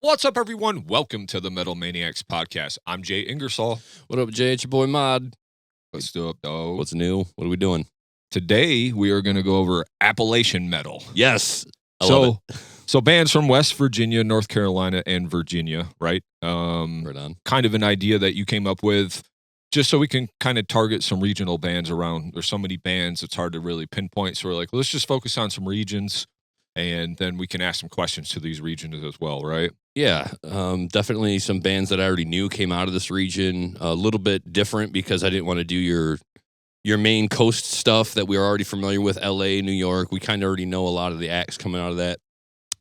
What's up, everyone? Welcome to the Metal Maniacs Podcast. I'm Jay Ingersoll. What up, Jay? It's your boy Modd. What's up, dog? What's new? What are we doing? Today, we are going to go over Appalachian Metal. Yes. I love it. So bands from West Virginia, North Carolina, and Virginia, right? Right on. Kind of an idea that you came up with just so we can kind of target some regional bands around. There's so many bands, it's hard to really pinpoint. So we're like, let's just focus on some regions, and then we can ask some questions to these regions as well, right? Yeah, definitely some bands that I already knew came out of this region. A little bit different because I didn't want to do your main coast stuff that we were already familiar with, LA, New York. We kind of already know a lot of the acts coming out of that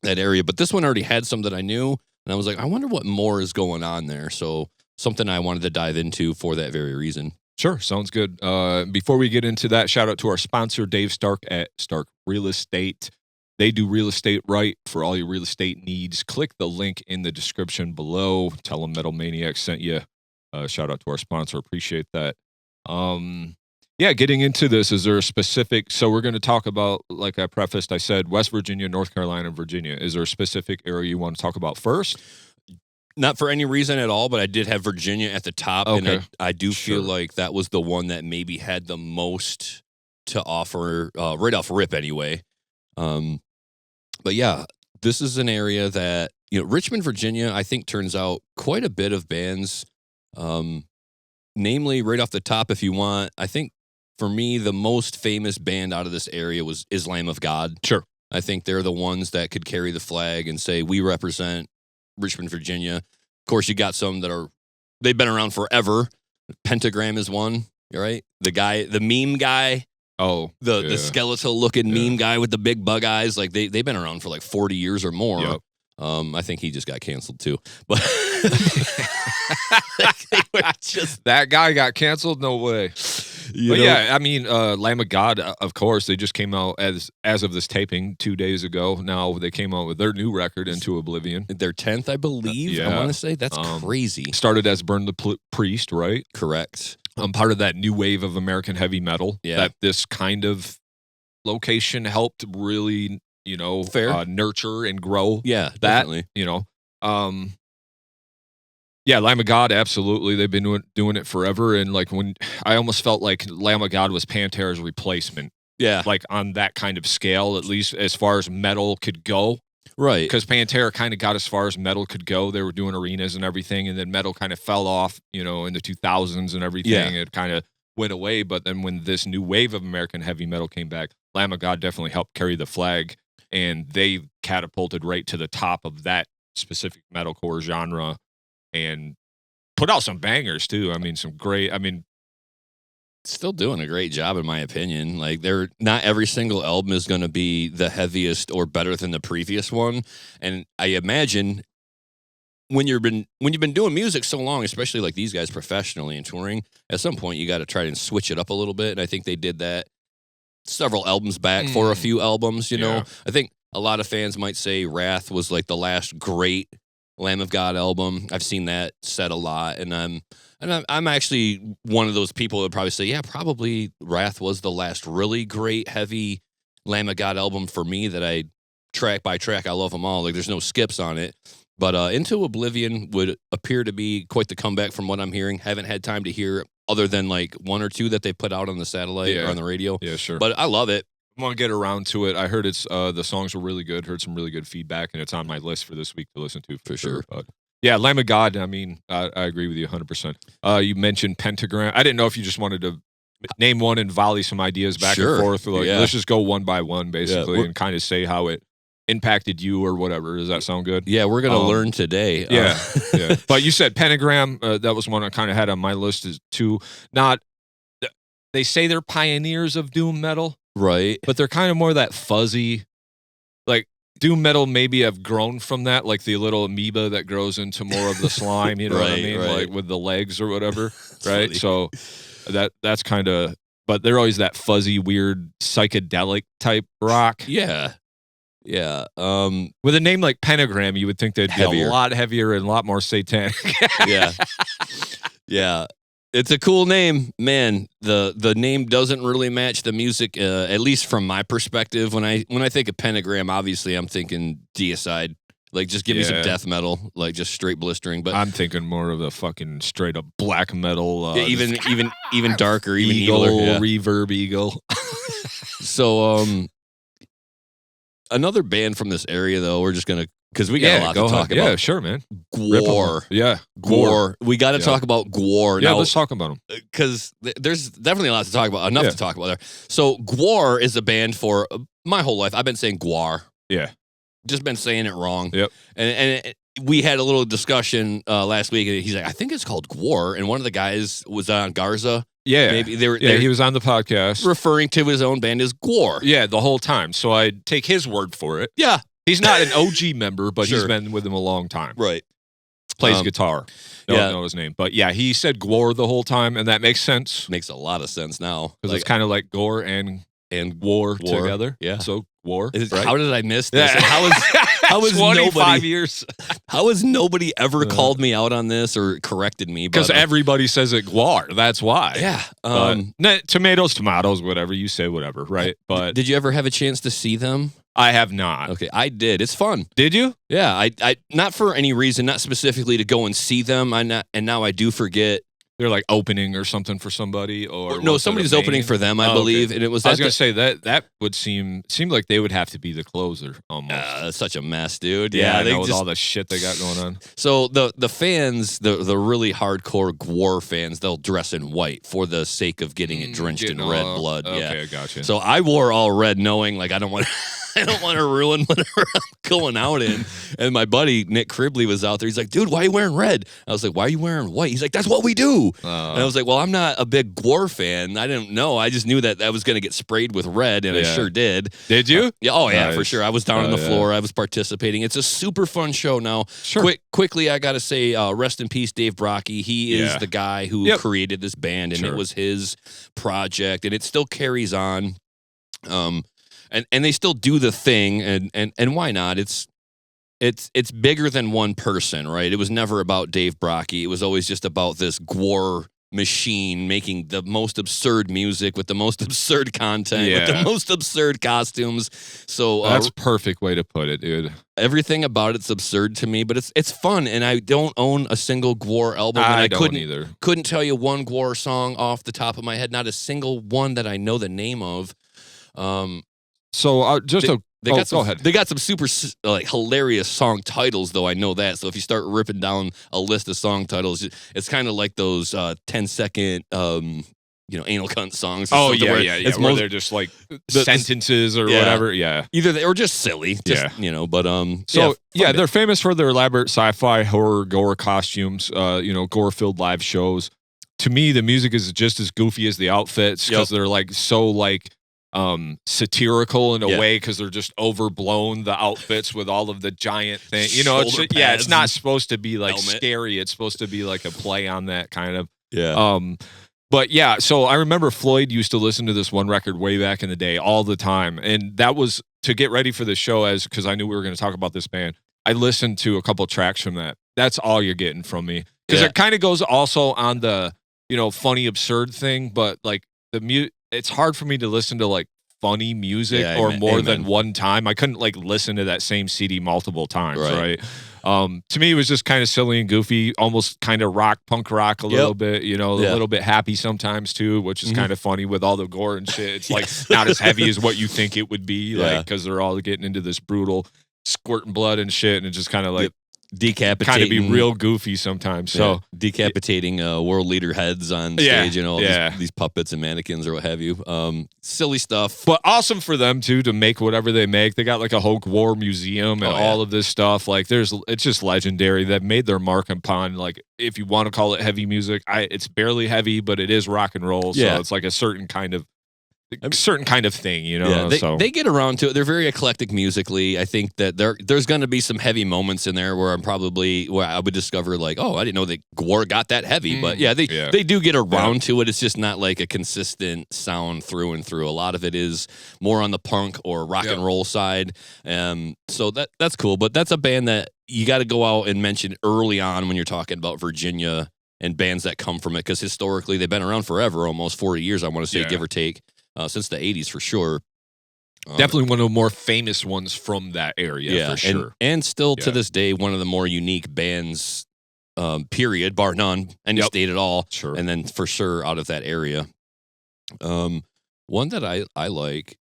area. But this one already had some that I knew, and I was like, I wonder what more is going on there. So something I wanted to dive into for that very reason. Sure, sounds good. Before we get into that, shout out to our sponsor, Dave Stark at Stark Real Estate. They do real estate right for all your real estate needs. Click the link in the description below. Tell them Metal Maniacs sent you. Shout out to our sponsor. Appreciate that. Getting into this, is there a specific... So we're going to talk about, like I prefaced, I said West Virginia, North Carolina, and Virginia. Is there a specific area you want to talk about first? Not for any reason at all, but I did have Virginia at the top, okay. And I do feel like that was the one that maybe had the most to offer, right off rip anyway. But yeah, this is an area that, Richmond, Virginia, I think turns out quite a bit of bands. Namely, right off the top, if you want, I think for me, the most famous band out of this area was Lamb of God. Sure. I think they're the ones that could carry the flag and say, we represent Richmond, Virginia. Of course, you got some that they've been around forever. Pentagram is one, right? The meme guy. Oh, the skeletal looking meme guy with the big bug eyes, like they've been around for like 40 years or more. Yep. I think he just got canceled too. But that guy got canceled? No way. I mean, Lamb of God, of course, they just came out as of this taping 2 days ago. Now they came out with their new record, Into Oblivion. Their 10th, I believe. I want to say that's crazy. Started as Burn the Priest, right? Correct. I'm part of that new wave of American heavy metal that this kind of location helped really, nurture and grow. Yeah, that, definitely. Lamb of God, absolutely. They've been doing it forever. And like when I almost felt like Lamb of God was Pantera's replacement. Yeah. Like on that kind of scale, at least as far as metal could go. Right. Because Pantera kind of got as far as metal could go. They were doing arenas and everything, and then metal kind of fell off, in the 2000s and everything. Yeah. It kind of went away. But then when this new wave of American heavy metal came back, Lamb of God definitely helped carry the flag, and they catapulted right to the top of that specific metalcore genre and put out some bangers, too. I mean, still doing a great job in my opinion. Like they're not every single album is going to be the heaviest or better than the previous one. And I imagine when you've been doing music so long, especially like these guys professionally and touring, at some point you got to try and switch it up a little bit. And I think they did that several albums back for a few albums, I think a lot of fans might say Wrath was like the last great Lamb of God album. I've seen that said a lot, and I'm actually one of those people that would probably say, yeah, probably Wrath was the last really great heavy Lamb of God album for me that I track by track. I love them all. Like there's no skips on it. But Into Oblivion would appear to be quite the comeback from what I'm hearing. Haven't had time to hear other than like one or two that they put out on the satellite or on the radio. Yeah, sure. But I love it. I want to get around to it. I heard it's the songs were really good. Heard some really good feedback, and it's on my list for this week to listen to for sure. But yeah, Lamb of God. I mean, I agree with you 100%. You mentioned Pentagram. I didn't know if you just wanted to name one and volley some ideas back and forth. Like, let's just go one by one, basically, and kind of say how it impacted you or whatever. Does that sound good? Yeah, we're gonna learn today. Yeah. But you said Pentagram. That was one I kind of had on my list as too. They say they're pioneers of doom metal. Right. But they're kind of more that fuzzy, like doom metal maybe have grown from that, like the little amoeba that grows into more of the slime, you know what I mean? Right. Like with the legs or whatever, right? Funny. So that's kind of, but they're always that fuzzy, weird, psychedelic type rock. Yeah. Yeah. With a name like Pentagram, you would think they'd be a lot heavier and a lot more satanic. Yeah. Yeah. It's a cool name, man. The name doesn't really match the music, at least from my perspective. When I think of Pentagram, obviously I'm thinking Deicide, Like, just give me some Yeah. death metal, like just straight blistering. But I'm thinking more of the fucking straight up black metal. yeah, even darker, even eagle, eviler. Yeah. reverb eagle. So, another band from this area, though, we're just gonna because we got a lot to talk about. Yeah, sure, man. Rip 'em Gwar. up. Yeah, Gwar. We got to talk about Gwar. Yeah, now, let's talk about them. because there's definitely a lot to talk about. Enough Yeah. to talk about there. So Gwar is a band for my whole life. I've been saying Gwar. Yeah. Just been saying it wrong. Yep. And we had a little discussion last week. And he's like, I think it's called Gwar. And one of the guys was on Garza. Yeah. Maybe they were. Yeah, he was on the podcast. referring to his own band as Gwar. Yeah, the whole time. So I take his word for it. Yeah. He's not an OG member, but he's Sure. been with him a long time. Right. Plays guitar. Don't yeah. know his name. But yeah, he said Gwar the whole time, and that makes sense. Makes a lot of sense now. Because it's kind of like gore and war together. Yeah. So war. Right? Right? How did I miss this? Yeah. And how is 25 nobody years. how has nobody ever called me out on this or corrected me? Because everybody says it Gwar. That's why. yeah. Tomatoes, whatever. You say whatever, right? But Did you ever have a chance to see them? I have not. Okay, I did. It's fun. Did you? Yeah, I not for any reason, not specifically to go and see them. And now I do forget. They're like opening or something for somebody, or No, was it somebody's a opening main? for them, I Oh, believe, okay. and it was. I was at gonna the- say that would seem like they would have to be the closer almost. That's such a mess, dude. Yeah, I they know, with just all the shit they got going on. so the fans, the really hardcore Gwar fans, they'll dress in white for the sake of getting it drenched in red blood. Okay, Yeah. I gotcha. So I wore all red, knowing like I don't want to ruin whatever I'm going out in. And my buddy Nick Cribley was out there. He's like, dude, why are you wearing red? I was like, why are you wearing white? He's like, that's what we do. And I was like, well, I'm not a big Gwar fan. I didn't know. I just knew that was going to get sprayed with red, and I sure did. Did you? Yeah. Oh yeah, Nice. for sure. I was down on the floor. I was participating. It's a super fun show. Now, quickly, I got to say, rest in peace, Dave Brocky. He is the guy who created this band, and it was his project, and it still carries on. And they still do the thing, and why not? It's bigger than one person, right? It was never about Dave Brocky. It was always just about this Gwar machine making the most absurd music with the most absurd content, with the most absurd costumes. So that's a perfect way to put it, dude. Everything about it's absurd to me, but it's fun. And I don't own a single Gwar album. And I don't either. Couldn't tell you one Gwar song off the top of my head. Not a single one that I know the name of. So go ahead. They got some super like hilarious song titles, though. I know that. So if you start ripping down a list of song titles, it's kind of like those 10-second anal cunt songs. Oh yeah. Where they're just like sentences or whatever. Yeah. Either they or just silly. Just, But they're famous for their elaborate sci-fi horror gore costumes. Gore-filled live shows. To me, the music is just as goofy as the outfits because they're like so like satirical in a way because they're just overblown the outfits with all of the giant thing. It's not supposed to be like scary. It's supposed to be like a play on that kind of. Yeah. But yeah, so I remember Floyd used to listen to this one record way back in the day all the time, and that was to get ready for the show because I knew we were going to talk about this band. I listened to a couple tracks from that. That's all you're getting from me because it kind of goes also on the funny absurd thing, but like it's hard for me to listen to like funny music more than one time. I couldn't like listen to that same CD multiple times, right? To me, it was just kind of silly and goofy, almost kind of punk rock a little bit, a little bit happy sometimes too, which is kind of funny with all the gore and shit. It's like not as heavy as what you think it would be, like because they're all getting into this brutal squirting blood and shit, and it just kind of like decapitating, kind of be real goofy sometimes. So decapitating world leader heads on stage, these puppets and mannequins or what have you. Silly stuff, but awesome for them too to make whatever they make. They got like a whole war museum and all of this stuff. Like it's just legendary. That made their mark upon, like, if you want to call it heavy music, it's barely heavy, but it is rock and roll. So it's like a certain kind of thing, They get around to it. They're very eclectic musically. I think that there's going to be some heavy moments in there where I would discover like, oh, I didn't know that Gwar got that heavy. But they do get around to it. It's just not like a consistent sound through and through. A lot of it is more on the punk or rock and roll side. So that's cool. But that's a band that you got to go out and mention early on when you're talking about Virginia and bands that come from it, because historically they've been around forever, almost 40 years, I want to say, give or take. Since the 80s for sure. Definitely one of the more famous ones from that area, for sure. And still to this day, one of the more unique bands, period, bar none, any state at all. Sure. And then for sure out of that area. One that I like,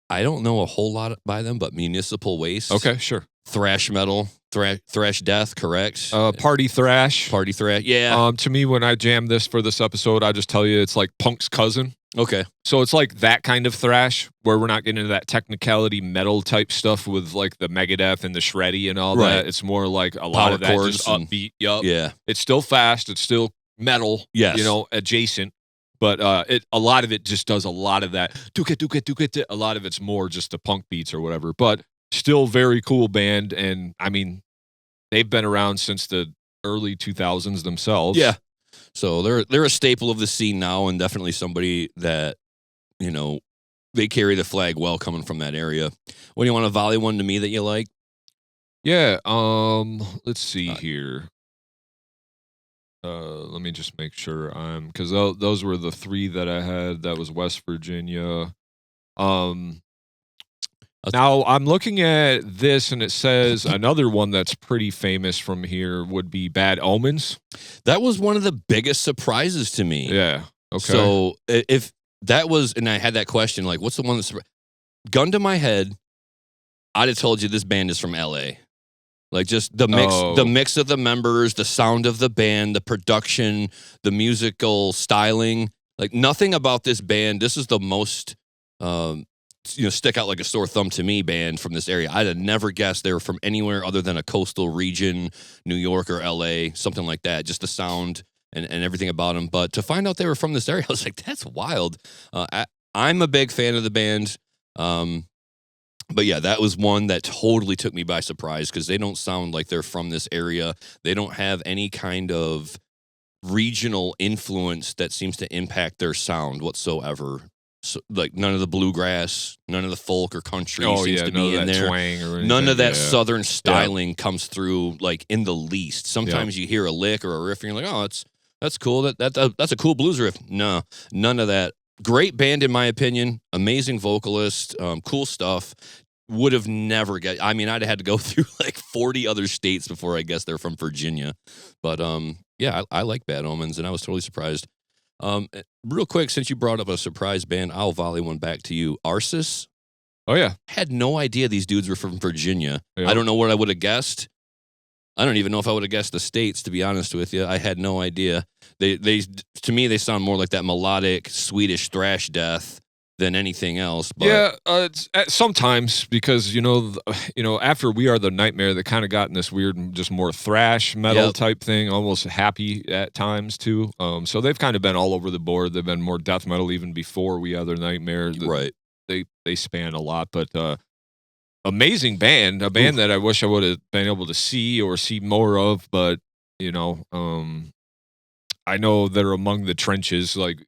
I don't know a whole lot by them, but Municipal Waste. Okay, sure. Thrash metal, thrash death, correct? Party thrash. Party thrash, yeah. To me, when I jam this for this episode, I just tell you it's like punk's cousin. Okay. So it's like that kind of thrash where we're not getting into that technicality metal type stuff with like the Megadeth and the shreddy and all that. It's more like a lot of that just upbeat. Yeah. It's still fast. It's still metal. Yes. Adjacent. But a lot of it just does a lot of that. A lot of it's more just the punk beats or whatever. But still very cool band. And I mean, they've been around since the early 2000s themselves. Yeah. So they're a staple of the scene now, and definitely somebody that, they carry the flag well coming from that area. What do you want to volley one to me that you like? Yeah. Let's see here. Let me just make sure because those were the three that I had. That was West Virginia. Now I'm looking at this, and it says another one that's pretty famous from here would be Bad Omens. That was one of the biggest surprises to me. Yeah. Okay. So if that was, and I had that question, like, what's the one that's gun to my head? I'd have told you this band is from L.A. Like just the mix of the members, the sound of the band, the production, the musical styling. Like nothing about this band. This is the most. Stick out like a sore thumb to me band from this area. I'd have never guessed they were from anywhere other than a coastal region, New York or LA, something like that. Just the sound and everything about them. But to find out they were from this area, I was like, that's wild. I'm a big fan of the band. But yeah, that was one that totally took me by surprise because they don't sound like they're from this area. They don't have any kind of regional influence that seems to impact their sound whatsoever. So, like none of the bluegrass, none of the folk or country seems to be in there. None of that southern styling comes through like in the least. Sometimes you hear a lick or a riff and you're like, oh, that's cool. That's a cool blues riff. No, none of that. Great band in my opinion. Amazing vocalist. Cool stuff. Would have never I'd have had to go through like 40 other states before I guess they're from Virginia. But I like Bad Omens and I was totally surprised. Real quick, since you brought up a surprise band, I'll volley one back to you. Arsis. Oh yeah, had no idea these dudes were from Virginia. Yeah. I don't know what I would have guessed. I don't even know if I would have guessed the states. To be honest with you, I had no idea. They to me they sound more like that melodic Swedish thrash death than anything else. But it's, sometimes because after We Are the Nightmare, they kind of got in this weird, just more thrash metal type thing, almost happy at times too. So they've kind of been all over the board. They've been more death metal even before We Are the Nightmare. Right. They span a lot, but amazing band, a band that I wish I would have been able to see more of. But I know they're among the trenches, like.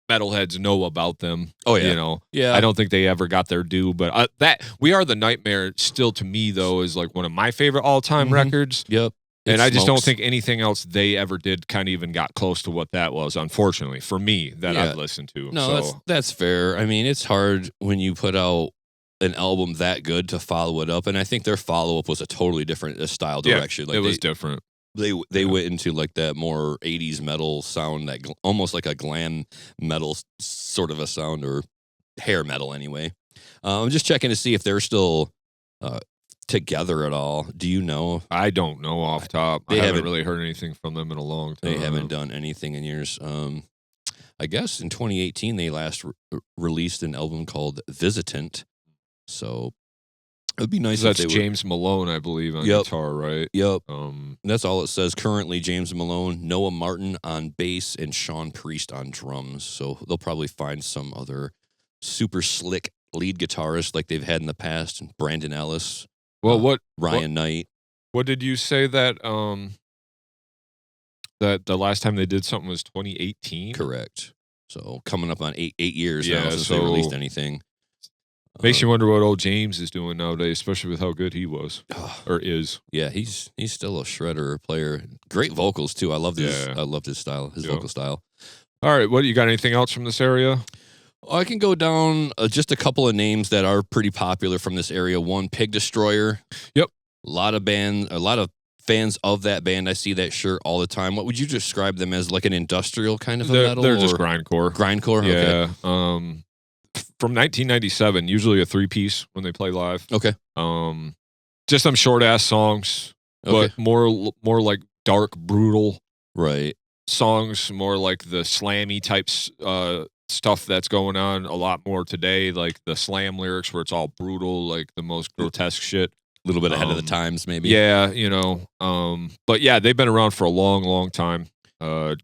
Metalheads know about them. Oh yeah, Yeah. I don't think they ever got their due, but that We Are the Nightmare still to me though is like one of my favorite all-time records. Yep. And I just don't think anything else they ever did kind of even got close to what that was. Unfortunately for me, that I've listened to. No, that's fair. I mean, it's hard when you put out an album that good to follow it up, and I think their follow-up was a totally different style direction. Like it was different. They went into like that more 80s metal sound, that almost like a glam metal sort of a sound, or hair metal anyway. I'm just checking to see if they're still together at all. Do you know? I don't know off top. I haven't really heard anything from them in a long time. They haven't done anything in years. I guess in 2018 they last released an album called Visitant. So it would be nice if that's James Malone, I believe, on guitar, right? Yep. That's all it says. Currently, James Malone, Noah Martin on bass, and Sean Priest on drums. So they'll probably find some other super slick lead guitarist like they've had in the past. Brandon Ellis. Well, Ryan Knight. What did you say that that the last time they did something was 2018? Correct. So coming up on eight years now since they released anything. Makes you wonder what old James is doing nowadays, especially with how good he was or is. Yeah, he's still a shredder player. Great vocals too. I loved his style, his vocal style. All right, what you got? Anything else from this area? I can go down just a couple of names that are pretty popular from this area. One, Pig Destroyer. Yep. A lot of fans of that band. I see that shirt all the time. What would you describe them as? Like an industrial kind of a metal? They're just grindcore. Grindcore? Yeah. Okay. From 1997, usually a 3-piece when they play live. Okay. Just some short-ass songs, Okay. but more like dark, brutal Right. songs, more like the slammy types stuff that's going on a lot more today, like the slam lyrics where it's all brutal, like the most grotesque shit. A little bit ahead of the times, maybe. Yeah, but yeah, they've been around for a long, long time.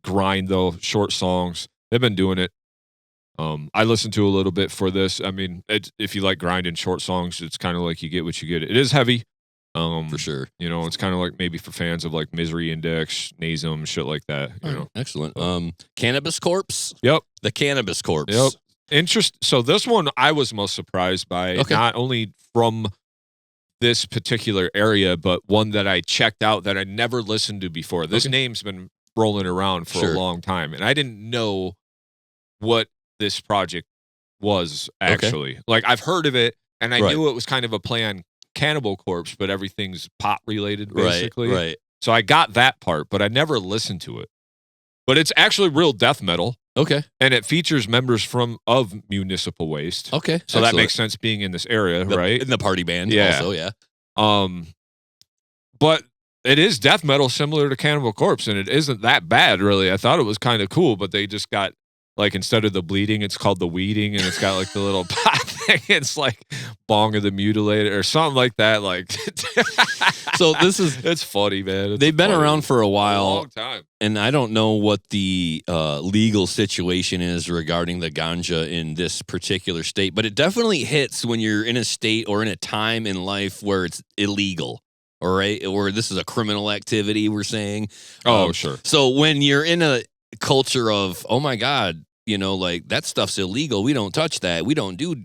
Grind though, short songs. They've been doing it. I listened to a little bit for this. I mean, if you like grind and short songs, it's kind of like you get what you get. It is heavy. For sure. It's kind of like maybe for fans of like Misery Index, Nasum, shit like that. Excellent. Cannabis Corpse. Yep. The Cannabis Corpse. Yep. So this one I was most surprised by, not only from this particular area, but one that I checked out that I never listened to before. This name's been rolling around for a long time, and I didn't know what this project was actually. Like, I've heard of it, and I knew it was kind of a play on Cannibal Corpse, but everything's pot related, basically. Right. So I got that part, but I never listened to it. But it's actually real death metal. Okay. And it features members of Municipal Waste. Okay. So that makes sense being in this area, right? In the party band also, yeah. But it is death metal similar to Cannibal Corpse, and it isn't that bad, really. I thought it was kind of cool, but they just got, like, instead of the bleeding, it's called the weeding, and it's got, like, the little pot thing. It's like Bong of the Mutilated or something like that. Like, so it's funny, man. They've been around for a while. A long time. And I don't know what the legal situation is regarding the ganja in this particular state, but it definitely hits when you're in a state or in a time in life where it's illegal, all right? Or this is a criminal activity, we're saying. Sure. So when you're in a culture of, oh my God, like that stuff's illegal. We don't touch that. We don't do,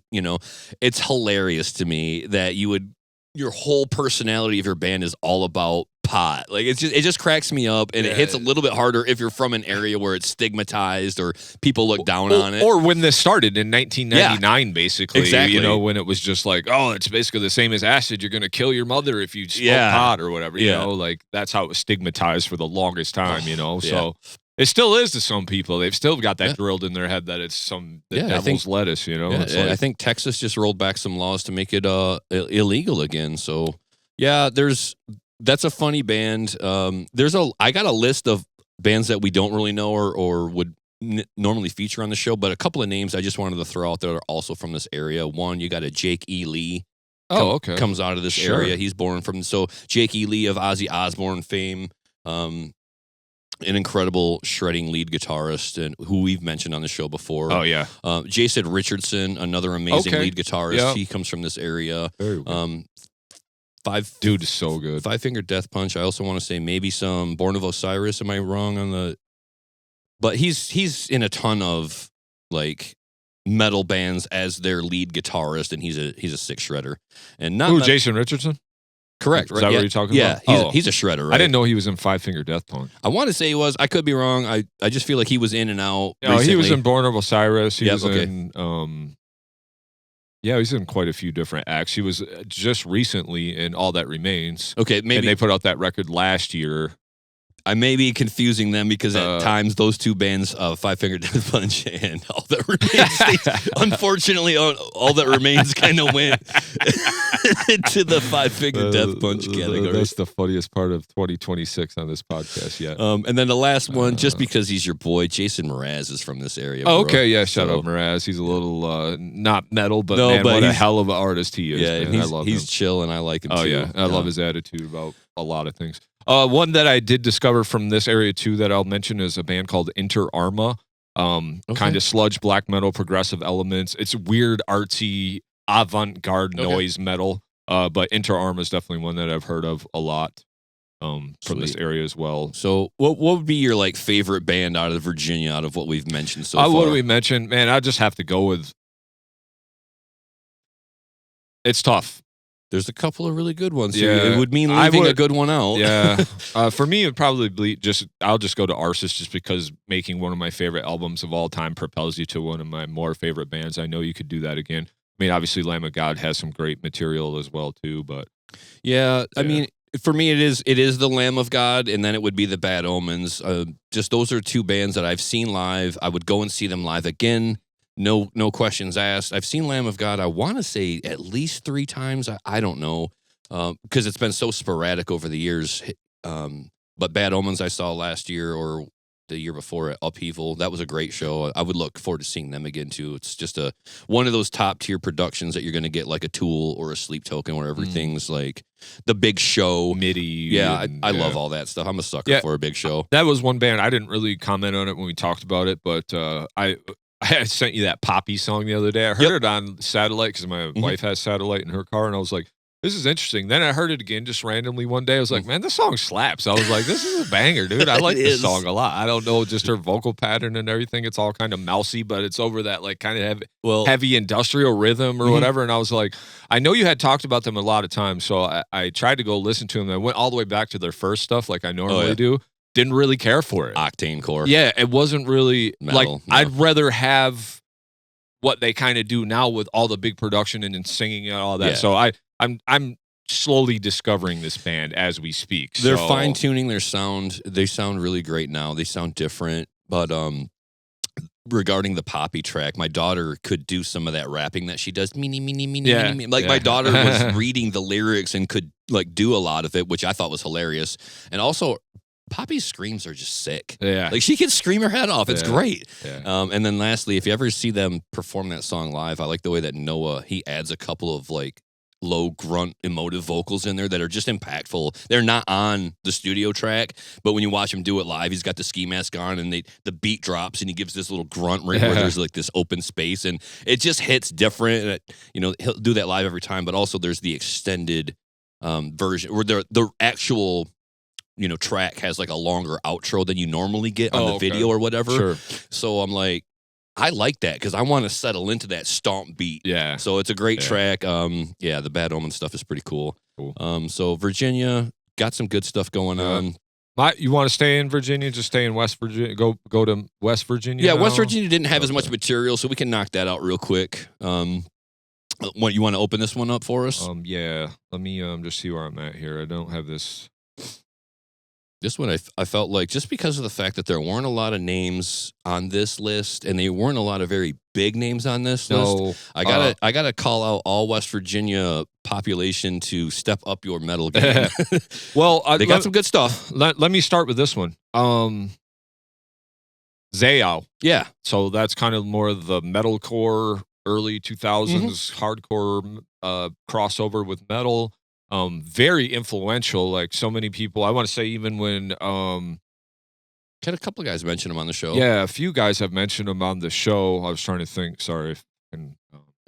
it's hilarious to me that your whole personality of your band is all about pot. Like it just cracks me up, and it hits a little bit harder if you're from an area where it's stigmatized or people look down on it. Or when this started in 1999, basically. Exactly. When it was just like, oh, it's basically the same as acid. You're going to kill your mother if you smoke pot or whatever. Like that's how it was stigmatized for the longest time, So it still is to some people. They've still got that drilled in their head that it's the devil's lettuce, I think Texas just rolled back some laws to make it illegal again. So, yeah, that's a funny band. I got a list of bands that we don't really know or would normally feature on the show, but a couple of names I just wanted to throw out that are also from this area. One, you got a Jake E. Lee. Comes out of this area. He's born from Jake E. Lee of Ozzy Osbourne fame. An incredible shredding lead guitarist, and who we've mentioned on the show before. Oh yeah, Jason Richardson, another amazing lead guitarist. Yep. He comes from this area. Very good. Dude is so good. 5 Finger Death Punch. I also want to say maybe some Born of Osiris. Am I wrong on the? But he's in a ton of like metal bands as their lead guitarist, and he's a sick shredder. And not Jason Richardson. Correct. Is that what you're talking about? Yeah, he's a shredder, right? I didn't know he was in 5 Finger Death Punch. I want to say he was. I could be wrong. I just feel like he was in and out. No, he was in Born of Osiris. He was in he's in quite a few different acts. He was just recently in All That Remains. Okay, maybe. And they put out that record last year. I may be confusing them because at times those two bands, 5 Finger Death Punch and All That Remains, unfortunately, All That Remains kind of went into the 5 Finger Death Punch category. That's the funniest part of 2026 on this podcast yet. And then the last one, just because he's your boy, Jason Mraz is from this area. Oh, okay, yeah, shout out Mraz. He's a little not metal, but what a hell of an artist he is. Yeah, man. I love him. He's chill, and I like him too. Oh yeah, I love his attitude about a lot of things. One that I did discover from this area too that I'll mention is a band called Inter Arma. Kind of sludge black metal, progressive elements. It's weird, artsy, avant-garde noise metal. But Inter Arma is definitely one that I've heard of a lot from this area as well. So what would be your like favorite band out of Virginia out of what we've mentioned so far? What do we mention? Man, I just have to go with. It's tough. There's a couple of really good ones. Yeah, It would mean leaving a good one out. Yeah. For me, it'd probably be I'll just go to Arsis just because making one of my favorite albums of all time propels you to one of my more favorite bands. I know you could do that again. I mean, obviously, Lamb of God has some great material as well, too, but... Yeah, I mean, for me, it is the Lamb of God, and then it would be the Bad Omens. Just those are two bands that I've seen live. I would go and see them live again. No questions asked. I've seen Lamb of God, I want to say at least 3 times. I don't know, because it's been so sporadic over the years. But Bad Omens I saw last year or the year before at Upheaval. That was a great show. I would look forward to seeing them again, too. It's just one of those top-tier productions that you're going to get like a Tool or a Sleep Token where everything's like the big show. MIDI. Yeah, I love all that stuff. I'm a sucker for a big show. That was one band. I didn't really comment on it when we talked about it, but I sent you that Poppy song the other day. I heard it on satellite because my wife has satellite in her car, and I was like, this is interesting. Then I heard it again just randomly one day. I was like, man, this song slaps. I was like, this is a banger, dude. I like this song a lot. I don't know, just her vocal pattern and everything. It's all kind of mousy, but it's over that like kind of heavy industrial rhythm or whatever. And I was like, I know you had talked about them a lot of times, so I tried to go listen to them. I went all the way back to their first stuff like I normally do. Didn't really care for it. Octane core. Yeah, it wasn't really metal, I'd rather have what they kind of do now with all the big production and singing and all that. So I'm slowly discovering this band as we speak. They're fine tuning their sound. They sound really great now. They sound different. But regarding the Poppy track, my daughter could do some of that rapping that she does. My daughter was reading the lyrics and could like do a lot of it, which I thought was hilarious. And also, Poppy's screams are just sick. Yeah. Like she can scream her head off. It's great. Yeah. And then lastly, if you ever see them perform that song live, I like the way that Noah, he adds a couple of like low grunt emotive vocals in there that are just impactful. They're not on the studio track, but when you watch him do it live, he's got the ski mask on and the beat drops and he gives this little grunt right where there's like this open space and it just hits different. He'll do that live every time, but also there's the extended version where the actual track has like a longer outro than you normally get on the video or whatever. Sure. So I'm like, I like that because I want to settle into that stomp beat. Yeah. So it's a great track. The Bad Omen stuff is pretty cool. So Virginia got some good stuff going on. You want to stay in Virginia? Just stay in West Virginia. Go to West Virginia. Yeah, now? West Virginia didn't have as much material, so we can knock that out real quick. What you want to open this one up for us? Yeah. Let me just see where I'm at here. I don't have this. This one, I felt like just because of the fact that there weren't a lot of names on this list, and there weren't a lot of very big names on this list. I gotta call out all West Virginia population to step up your metal game. Well, they got some good stuff. Let me start with this one. Zayao. Yeah. So that's kind of more of the metalcore, early 2000s hardcore crossover with metal. Very influential, like so many people. I want to say even when had a couple of guys mention him on the show. Yeah, a few guys have mentioned him on the show. I was trying to think. Sorry,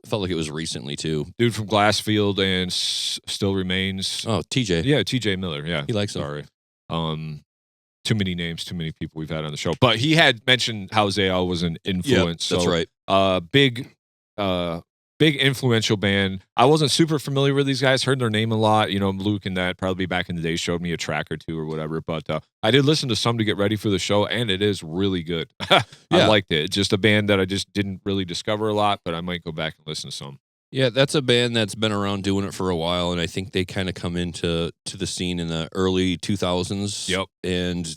felt like it was recently too. Dude from Glassfield and Still Remains. Oh, TJ. Yeah, TJ Miller. Yeah, he likes him. Sorry. Too many names, too many people we've had on the show. But he had mentioned how Zayao was an influence. Yep, that's right. Big influential band. I wasn't super familiar with these guys. Heard their name a lot. Luke and that probably back in the day showed me a track or two or whatever. But I did listen to some to get ready for the show, and it is really good. I liked it. It's just a band that I just didn't really discover a lot, but I might go back and listen to some. Yeah, that's a band that's been around doing it for a while, and I think they kind of come into the scene in the early 2000s. Yep. And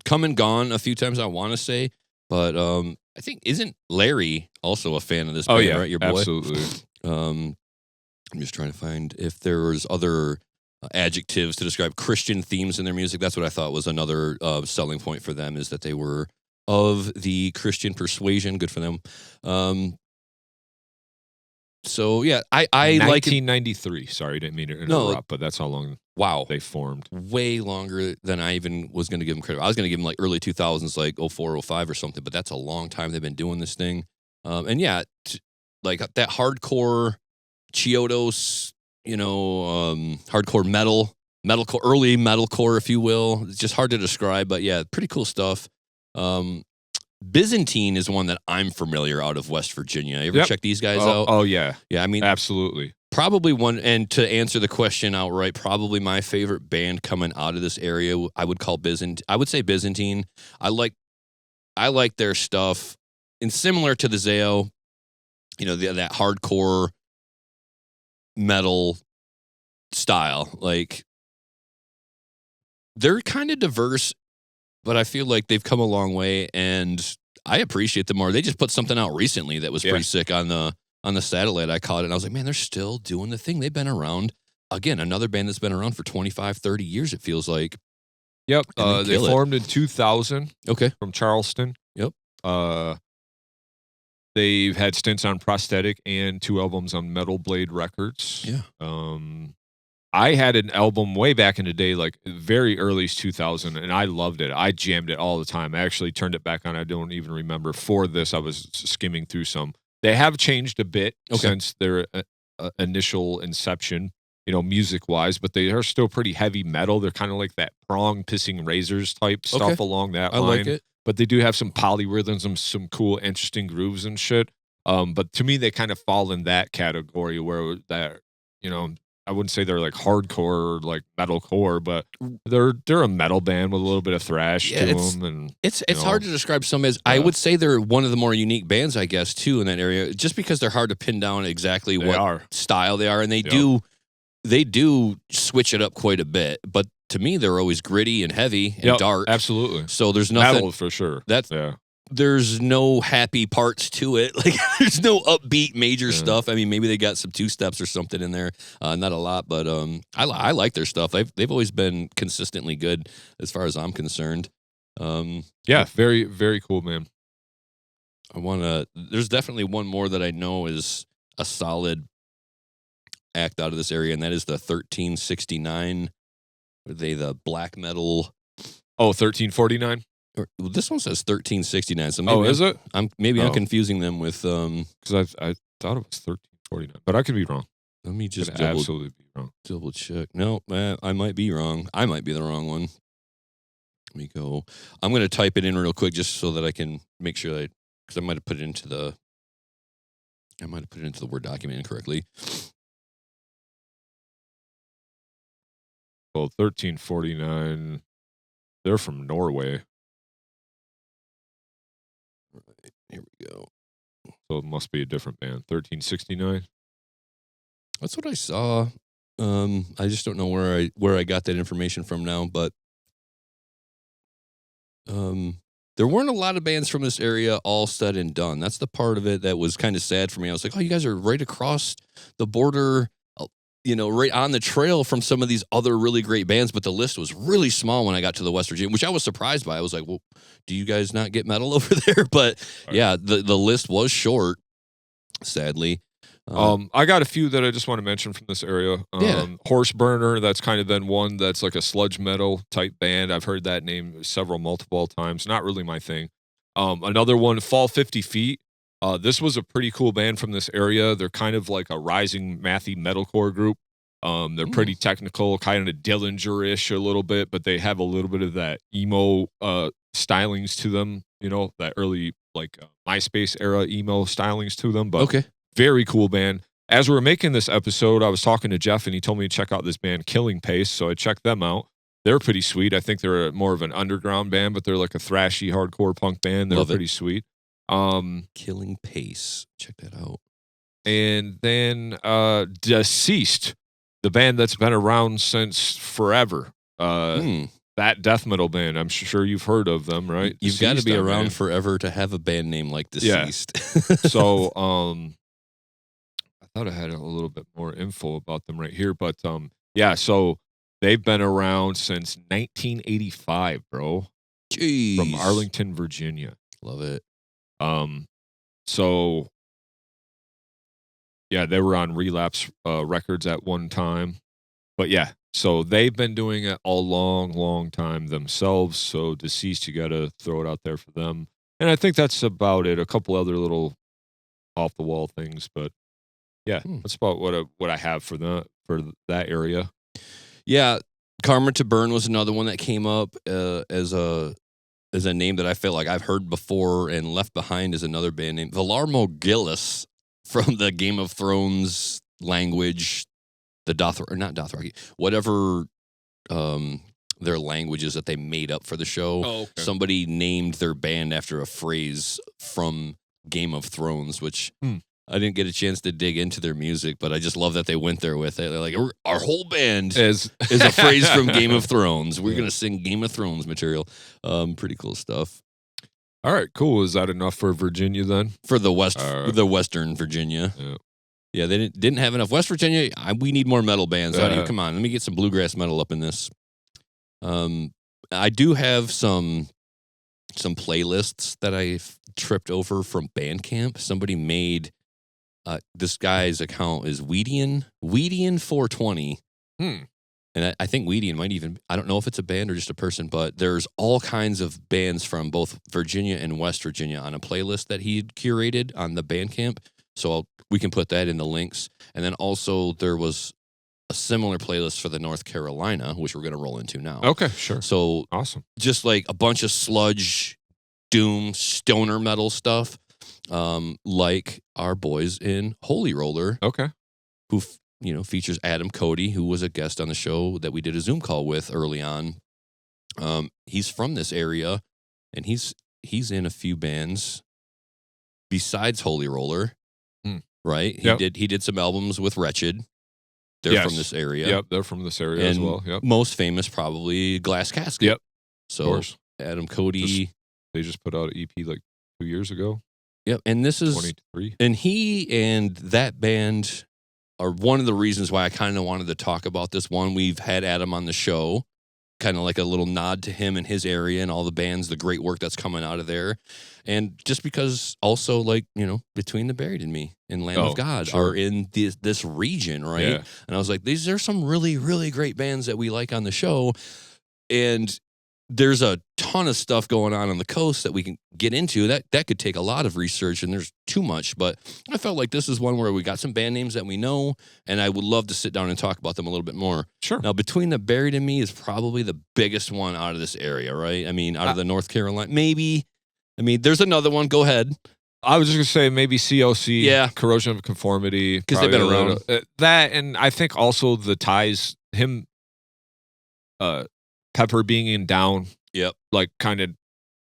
come and gone a few times, I want to say. But I think, isn't Larry also a fan of this band, right? Your boy? Absolutely. I'm just trying to find if there was other adjectives to describe Christian themes in their music. That's what I thought was another selling point for them, is that they were of the Christian persuasion. Good for them. So, yeah, I like 1993. Sorry, didn't mean to interrupt, but that's how long they formed. Way longer than I even was going to give them credit. I was going to give them like early 2000s, like 04, 05 or something, but that's a long time they've been doing this thing. And yeah, like that hardcore Chiodos, hardcore metalcore, early metalcore, if you will. It's just hard to describe, but yeah, pretty cool stuff. Byzantine is one that I'm familiar out of West Virginia. You ever check these guys out? Oh, yeah. Yeah, I mean, absolutely. Probably one, and to answer the question outright, probably my favorite band coming out of this area, I would call I would say Byzantine. I like their stuff, and similar to the Zao, that hardcore metal style. Like, they're kind of diverse, but I feel like they've come a long way, and I appreciate them more. They just put something out recently that was pretty sick on the satellite. I caught it, and I was like, man, they're still doing the thing. They've been around. Again, another band that's been around for 25, 30 years, it feels like. Yep. They formed in 2000. Okay. From Charleston. Yep. They've had stints on Prosthetic and 2 albums on Metal Blade Records. Yeah. I had an album way back in the day, like very early 2000, and I loved it. I jammed it all the time. I actually turned it back on. I don't even remember. For this, I was skimming through some. They have changed a bit since their initial inception, music-wise, but they are still pretty heavy metal. They're kind of like that prong pissing razors type stuff along that line. I like it. But they do have some polyrhythms and some cool, interesting grooves and shit. But to me, they kind of fall in that category where that, I wouldn't say they're like hardcore or like metalcore, but they're a metal band with a little bit of thrash to them. And it's hard to describe some as. I would say they're one of the more unique bands, I guess, too, in that area, just because they're hard to pin down exactly what style they are, and they do switch it up quite a bit. But to me, they're always gritty and heavy and dark. Absolutely. So there's nothing metal for sure. There's no happy parts to it. Like, there's no upbeat major stuff. I mean, maybe they got some 2-steps or something in there. Not a lot, but I like their stuff. They've always been consistently good as far as I'm concerned. Very, very cool, man. There's definitely one more that I know is a solid act out of this area, and that is the 1369. Are they the black metal? Oh, 1349? This one says 1369. So maybe is it? I'm confusing them with because I thought it was 1349, but I could be wrong. Let me just absolutely be wrong. Double check. No, I might be wrong. I might be the wrong one. Let me go. I'm going to type it in real quick just so that I can make sure that, because I might have put it into the Word document incorrectly. Well, 1349. They're from Norway. Right, here we go. So it must be a different band. 1369. That's what I saw. I just don't know where I got that information from now, but there weren't a lot of bands from this area all said and done. That's the part of it that was kind of sad for me. I was like, oh, you guys are right across the border, right on the trail from some of these other really great bands, but the list was really small when I got to the West Virginia, which I was surprised by. I was like, well, do you guys not get metal over there? But the list was short, sadly. I got a few that I just want to mention from this area. Horse Burner, that's kind of been one that's like a sludge metal type band. I've heard that name multiple times. Not really my thing. Another one, Fall 50 Feet. This was a pretty cool band from this area. They're kind of like a rising mathy metalcore group. They're pretty technical, kind of Dillinger-ish a little bit, but they have a little bit of that emo stylings to them, that early like MySpace era emo stylings to them. But very cool band. As we were making this episode, I was talking to Jeff, and he told me to check out this band Killing Pace, so I checked them out. They're pretty sweet. I think they're more of an underground band, but they're like a thrashy hardcore punk band. They're pretty sweet. Killing Pace. Check that out. And then Deceased, the band that's been around since forever. That death metal band. I'm sure you've heard of them, right? You've got to be around forever to have a band name like Deceased. Yeah. So I thought I had a little bit more info about them right here, but so they've been around since 1985, bro. Jeez. From Arlington, Virginia. Love it. So they were on Relapse Records at one time, but so they've been doing it a long time themselves. So Deceased, you got to throw it out there for them. And I think that's about it. A couple other little off the wall things, but that's about what I have for that area. Yeah, Karma to Burn was another one that came up as a name that I feel like I've heard before, and Left Behind is another band name. Valar Morghulis from the Game of Thrones language, the Dothraki, whatever their languages that they made up for the show. Oh, okay. Somebody named their band after a phrase from Game of Thrones, which I didn't get a chance to dig into their music, but I just love that they went there with it. They're like, our whole band is a phrase from Game of Thrones. We're going to sing Game of Thrones material. Pretty cool stuff. All right, cool. Is that enough for Virginia then? For the Western Virginia. Yeah, they didn't have enough. West Virginia, we need more metal bands. Come on, let me get some bluegrass metal up in this. I do have some playlists that I tripped over from Bandcamp. Somebody made this guy's account is Weedeater 420. And I think Weedeater might even, I don't know if it's a band or just a person, but there's all kinds of bands from both Virginia and West Virginia on a playlist that he curated on the Bandcamp. So we can put that in the links. And then also there was a similar playlist for the North Carolina, which we're going to roll into now. Okay, sure. So awesome. Just like a bunch of sludge, doom, stoner metal stuff, like our boys in Holy Roller. Okay. Who, features Adam Cody, who was a guest on the show that we did a Zoom call with early on. He's from this area, and he's in a few bands besides Holy Roller, right? He did some albums with Wretched. They're from this area. Yep, they're from this area as well. Yep. Most famous, probably Glass Casket. Yep. So Adam Cody. They just put out an EP like 2 years ago. Yep, and this is 23. And he and that band are one of the reasons why I kind of wanted to talk about this one. We've had Adam on the show, kind of like a little nod to him and his area and all the bands, the great work that's coming out of there. And just because also, like, Between the Buried and Me and Lamb of God are in this region, right? Yeah. And I was like, these are some really, really great bands that we like on the show. And there's a ton of stuff going on the coast that we can get into. That could take a lot of research, and there's too much. But I felt like this is one where we got some band names that we know, and I would love to sit down and talk about them a little bit more. Sure. Now, Between the Buried and Me is probably the biggest one out of this area, right? I mean, out of the North Carolina, maybe. I mean, there's another one. Go ahead. I was just going to say maybe COC, Corrosion of Conformity. Because they've been around. That, and I think also the ties, him, Pepper being in Down. Yep. Like, kind of,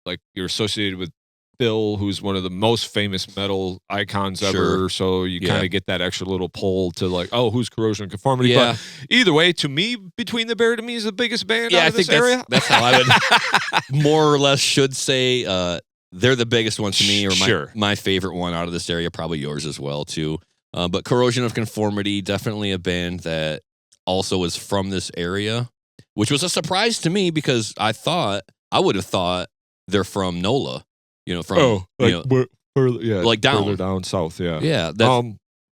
like, you're associated with Phil, who's one of the most famous metal icons ever. So you kind of get that extra little pull to, like, who's Corrosion of Conformity? Yeah. But either way, to me, Between the Buried and Me is the biggest band out of this area. That's how I would more or less should say. They're the biggest one to me, or my favorite one out of this area, probably yours as well, too. But Corrosion of Conformity, definitely a band that also is from this area, which was a surprise to me because I would have thought they're from NOLA, from like down, further down south, yeah.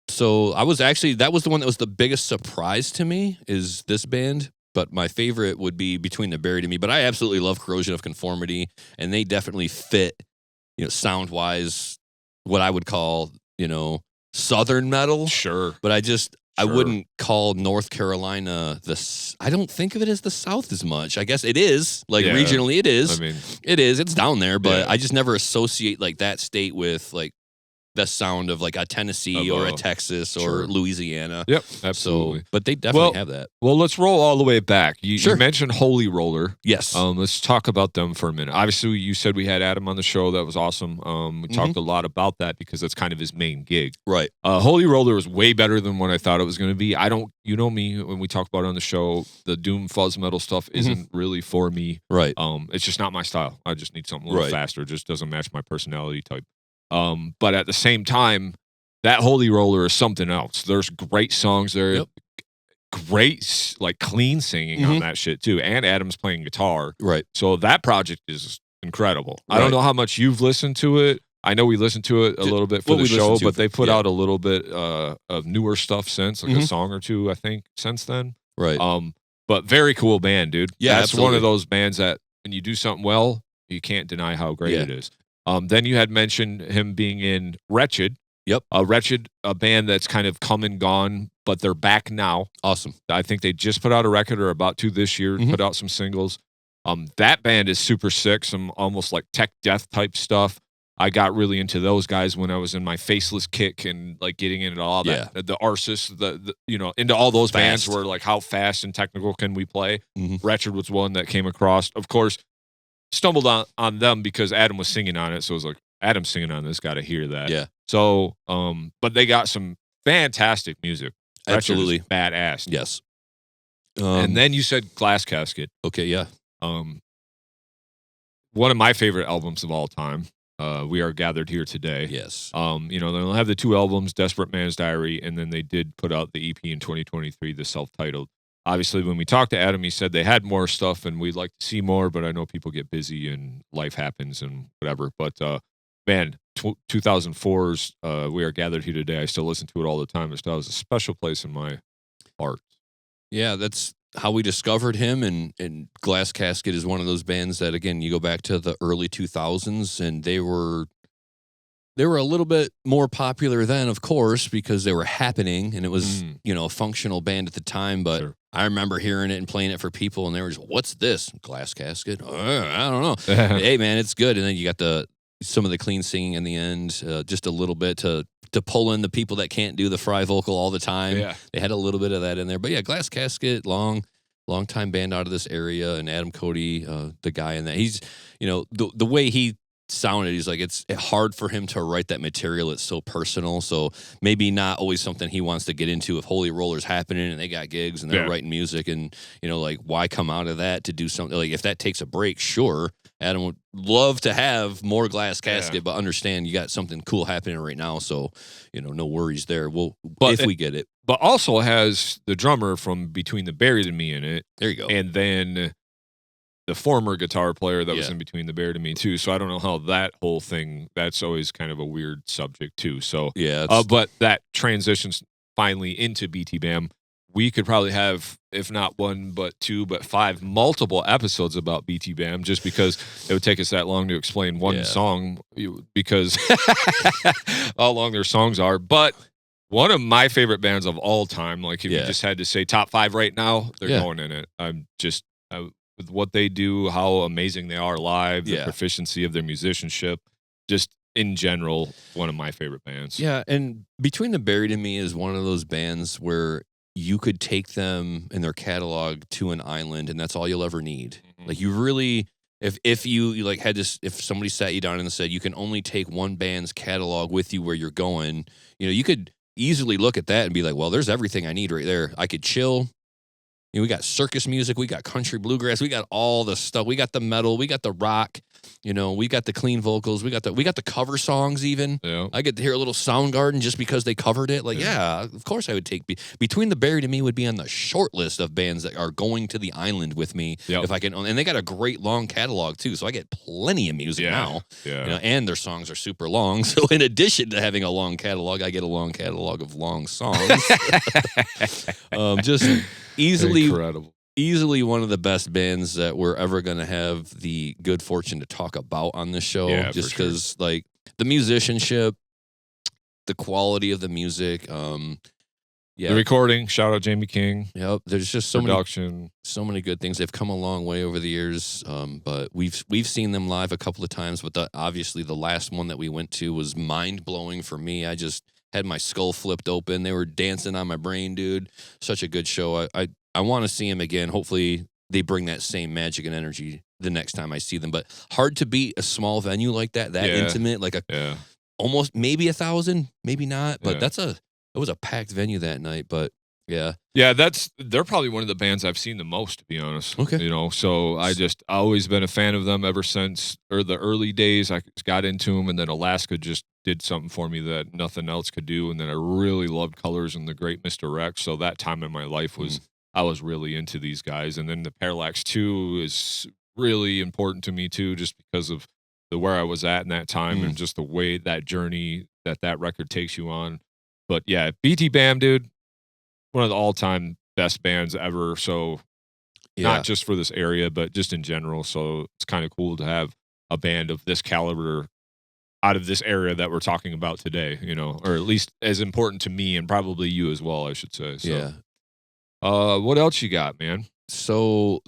So I was that was the one that was the biggest surprise to me is this band. But my favorite would be Between the Buried and Me. But I absolutely love Corrosion of Conformity, and they definitely fit, sound wise, what I would call, Southern metal. Sure, but I wouldn't call North Carolina I don't think of it as the South as much. I guess it is. Like, regionally it is. I mean, it is. It's down there, but I just never associate, like, that state with, like, the sound of, like, a Tennessee or a Texas or Louisiana. Yep, absolutely. So, but they definitely have that. Well, let's roll all the way back. You mentioned Holy Roller. Yes. Let's talk about them for a minute. Obviously, you said we had Adam on the show. That was awesome. We talked a lot about that because that's kind of his main gig. Right. Holy Roller was way better than what I thought it was going to be. You know me, when we talk about it on the show, the doom fuzz metal stuff isn't really for me. Right. It's just not my style. I just need something a little faster. It just doesn't match my personality type. But at the same time, that Holy Roller is something else. There's great songs there. Yep. Great, like, clean singing on that shit, too. And Adam's playing guitar. Right. So that project is incredible. Right. I don't know how much you've listened to it. I know we listened to it a little bit for the show, but they put out a little bit of newer stuff since, like a song or two, I think, since then. Right. But very cool band, dude. Yeah, that's one of those bands that when you do something well, you can't deny how great it is. Then you had mentioned him being in Wretched. Yep. Wretched, a band that's kind of come and gone, but they're back now. Awesome. I think they just put out a record or about to this year, put out some singles. That band is super sick, some almost like tech death type stuff. I got really into those guys when I was in my Faceless Kick and like getting into all that, the Arsis, the into all those bands where like how fast and technical can we play. Wretched was one that came across. Of course, stumbled on them because Adam was singing on it, so it was like Adam's singing on this, got to hear that. Yeah. So, but they got some fantastic music. Absolutely badass. Yes. And then you said Glass Casket. Okay. Yeah. One of my favorite albums of all time. We Are Gathered Here Today. Yes. They'll have the 2 albums, Desperate Man's Diary, and then they did put out the EP in 2023, the self-titled. Obviously, when we talked to Adam, he said they had more stuff and we'd like to see more, but I know people get busy and life happens and whatever. But, man, 2004's We Are Gathered Here Today, I still listen to it all the time. It still has a special place in my heart. Yeah, that's how we discovered him, and Glass Casket is one of those bands that, again, you go back to the early 2000s, and they were a little bit more popular then, of course, because they were happening, and it was, a functional band at the time, but sure. I remember hearing it and playing it for people, and they were just, what's this? Glass Casket? I don't know. Hey, man, it's good. And then you got some of the clean singing in the end, just a little bit to pull in the people that can't do the fry vocal all the time. Yeah. They had a little bit of that in there. But yeah, Glass Casket, long time band out of this area, and Adam Cody, the guy in that. He's, the way he sounded, he's like, it's hard for him to write that material. It's so personal. So maybe not always something he wants to get into if Holy Roller's happening and they got gigs and they're writing music, and, like, why come out of that to do something? Like, if that takes a break, sure. Adam would love to have more Glass Casket, but understand you got something cool happening right now. So, no worries there. If we get it. But also has the drummer from Between the Buried and Me in it. There you go. And then the former guitar player that was in Between the Buried and Me too. So I don't know how that whole thing, that's always kind of a weird subject too. So, but that transitions finally into BT Bam. We could probably have, if not 1, but 2, but 5 multiple episodes about BT Bam, just because it would take us that long to explain one song, because how long their songs are. But one of my favorite bands of all time, like if you just had to say top 5 right now, they're going in it. I'm just, with what they do, how amazing they are live, the proficiency of their musicianship, just in general, one of my favorite bands. Yeah, and Between the Buried and Me is one of those bands where you could take them in their catalog to an island, and that's all you'll ever need. Like, you really, if you like had this, if somebody sat you down and said you can only take one band's catalog with you where you're going, you could easily look at that and be like, well, there's everything I need right there. I could chill. We got circus music, we got country bluegrass, we got all the stuff. We got the metal, we got the rock, we got the clean vocals, we got the cover songs even. Yeah. I get to hear a little Soundgarden just because they covered it. Like, of course I would take Between the Buried and Me would be on the short list of bands that are going to the island with me if I can. And they got a great long catalog too, so I get plenty of music now. Yeah. And their songs are super long. So in addition to having a long catalog, I get a long catalog of long songs. Just easily one of the best bands that we're ever going to have the good fortune to talk about on this show. Just because, like, the musicianship, the quality of the music, the recording. Shout out Jamie King. Yep, there's just so many good things. They've come a long way over the years, but we've seen them live a couple of times. But obviously, the last one that we went to was mind blowing for me. I just had my skull flipped open. They were dancing on my brain, dude. Such a good show. I want to see him again. Hopefully they bring that same magic and energy the next time I see them. But hard to beat a small venue like that intimate, like almost maybe 1,000, maybe not. But it was a packed venue that night. But yeah, they're probably one of the bands I've seen the most, to be honest. Okay, so I always been a fan of them ever since the early days. I got into them, and then Alaska just did something for me that nothing else could do. And then I really loved Colors and the Great Mr. Rex. So that time in my life was. I was really into these guys. And then the Parallax 2 is really important to me too, just because of where I was at in that time and just the way that journey that record takes you on. But yeah, BT Bam, dude, one of the all-time best bands ever. So not just for this area, but just in general. So it's kind of cool to have a band of this caliber out of this area that we're talking about today, or at least as important to me and probably you as well, I should say. So. Yeah. What else you got, man? So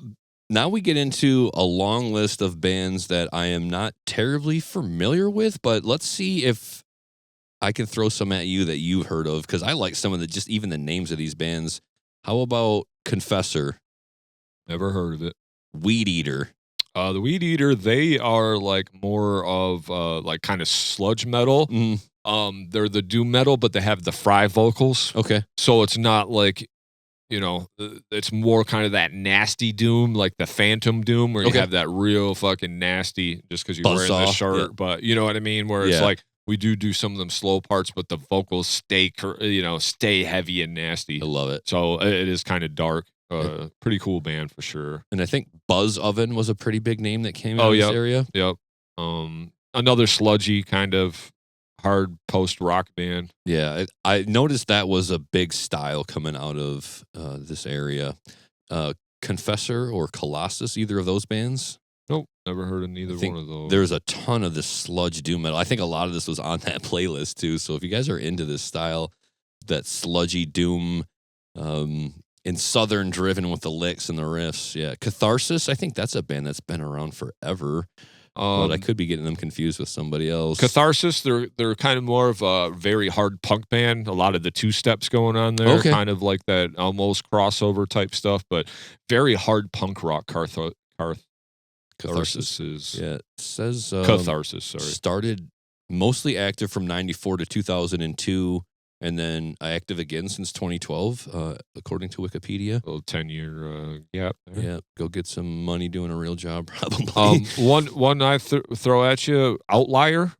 Now we get into a long list of bands that I am not terribly familiar with, but let's see if I can throw some at you that you've heard of, because I like some of the, just even the names of these bands. How about Confessor? Never heard of it. Weedeater. The Weedeater, they are like more of like kind of sludge metal. They're the doom metal, but they have the fry vocals. Okay. So it's not like, it's more kind of that nasty doom, like the Phantom Doom, where you have that real fucking nasty, just because you're wearing the shirt. Yeah. But you know what I mean? Where it's like, we do some of them slow parts, but the vocals stay heavy and nasty. I love it. So it is kind of dark. Pretty cool band for sure. And I think Buzz Oven was a pretty big name that came out of this area. Yep. Another sludgy kind of hard post-rock band. Yeah, I noticed that was a big style coming out of this area. Confessor or Colossus, either of those bands? Nope, never heard of neither one of those. There's a ton of this sludge doom metal. I think a lot of this was on that playlist too. So if you guys are into this style, that sludgy doom, in Southern driven with the licks and the riffs, Catharsis. I think that's a band that's been around forever. But I could be getting them confused with somebody else. Catharsis, they're kind of more of a very hard punk band. A lot of the two steps going on there, kind of like that almost crossover type stuff, but very hard punk rock. Catharsis is it says Catharsis. Sorry, started mostly active from '94 to 2002. And then active again since 2012, according to Wikipedia. A little 10-year gap there. Yeah, go get some money doing a real job, probably. One I throw at you, Outlier,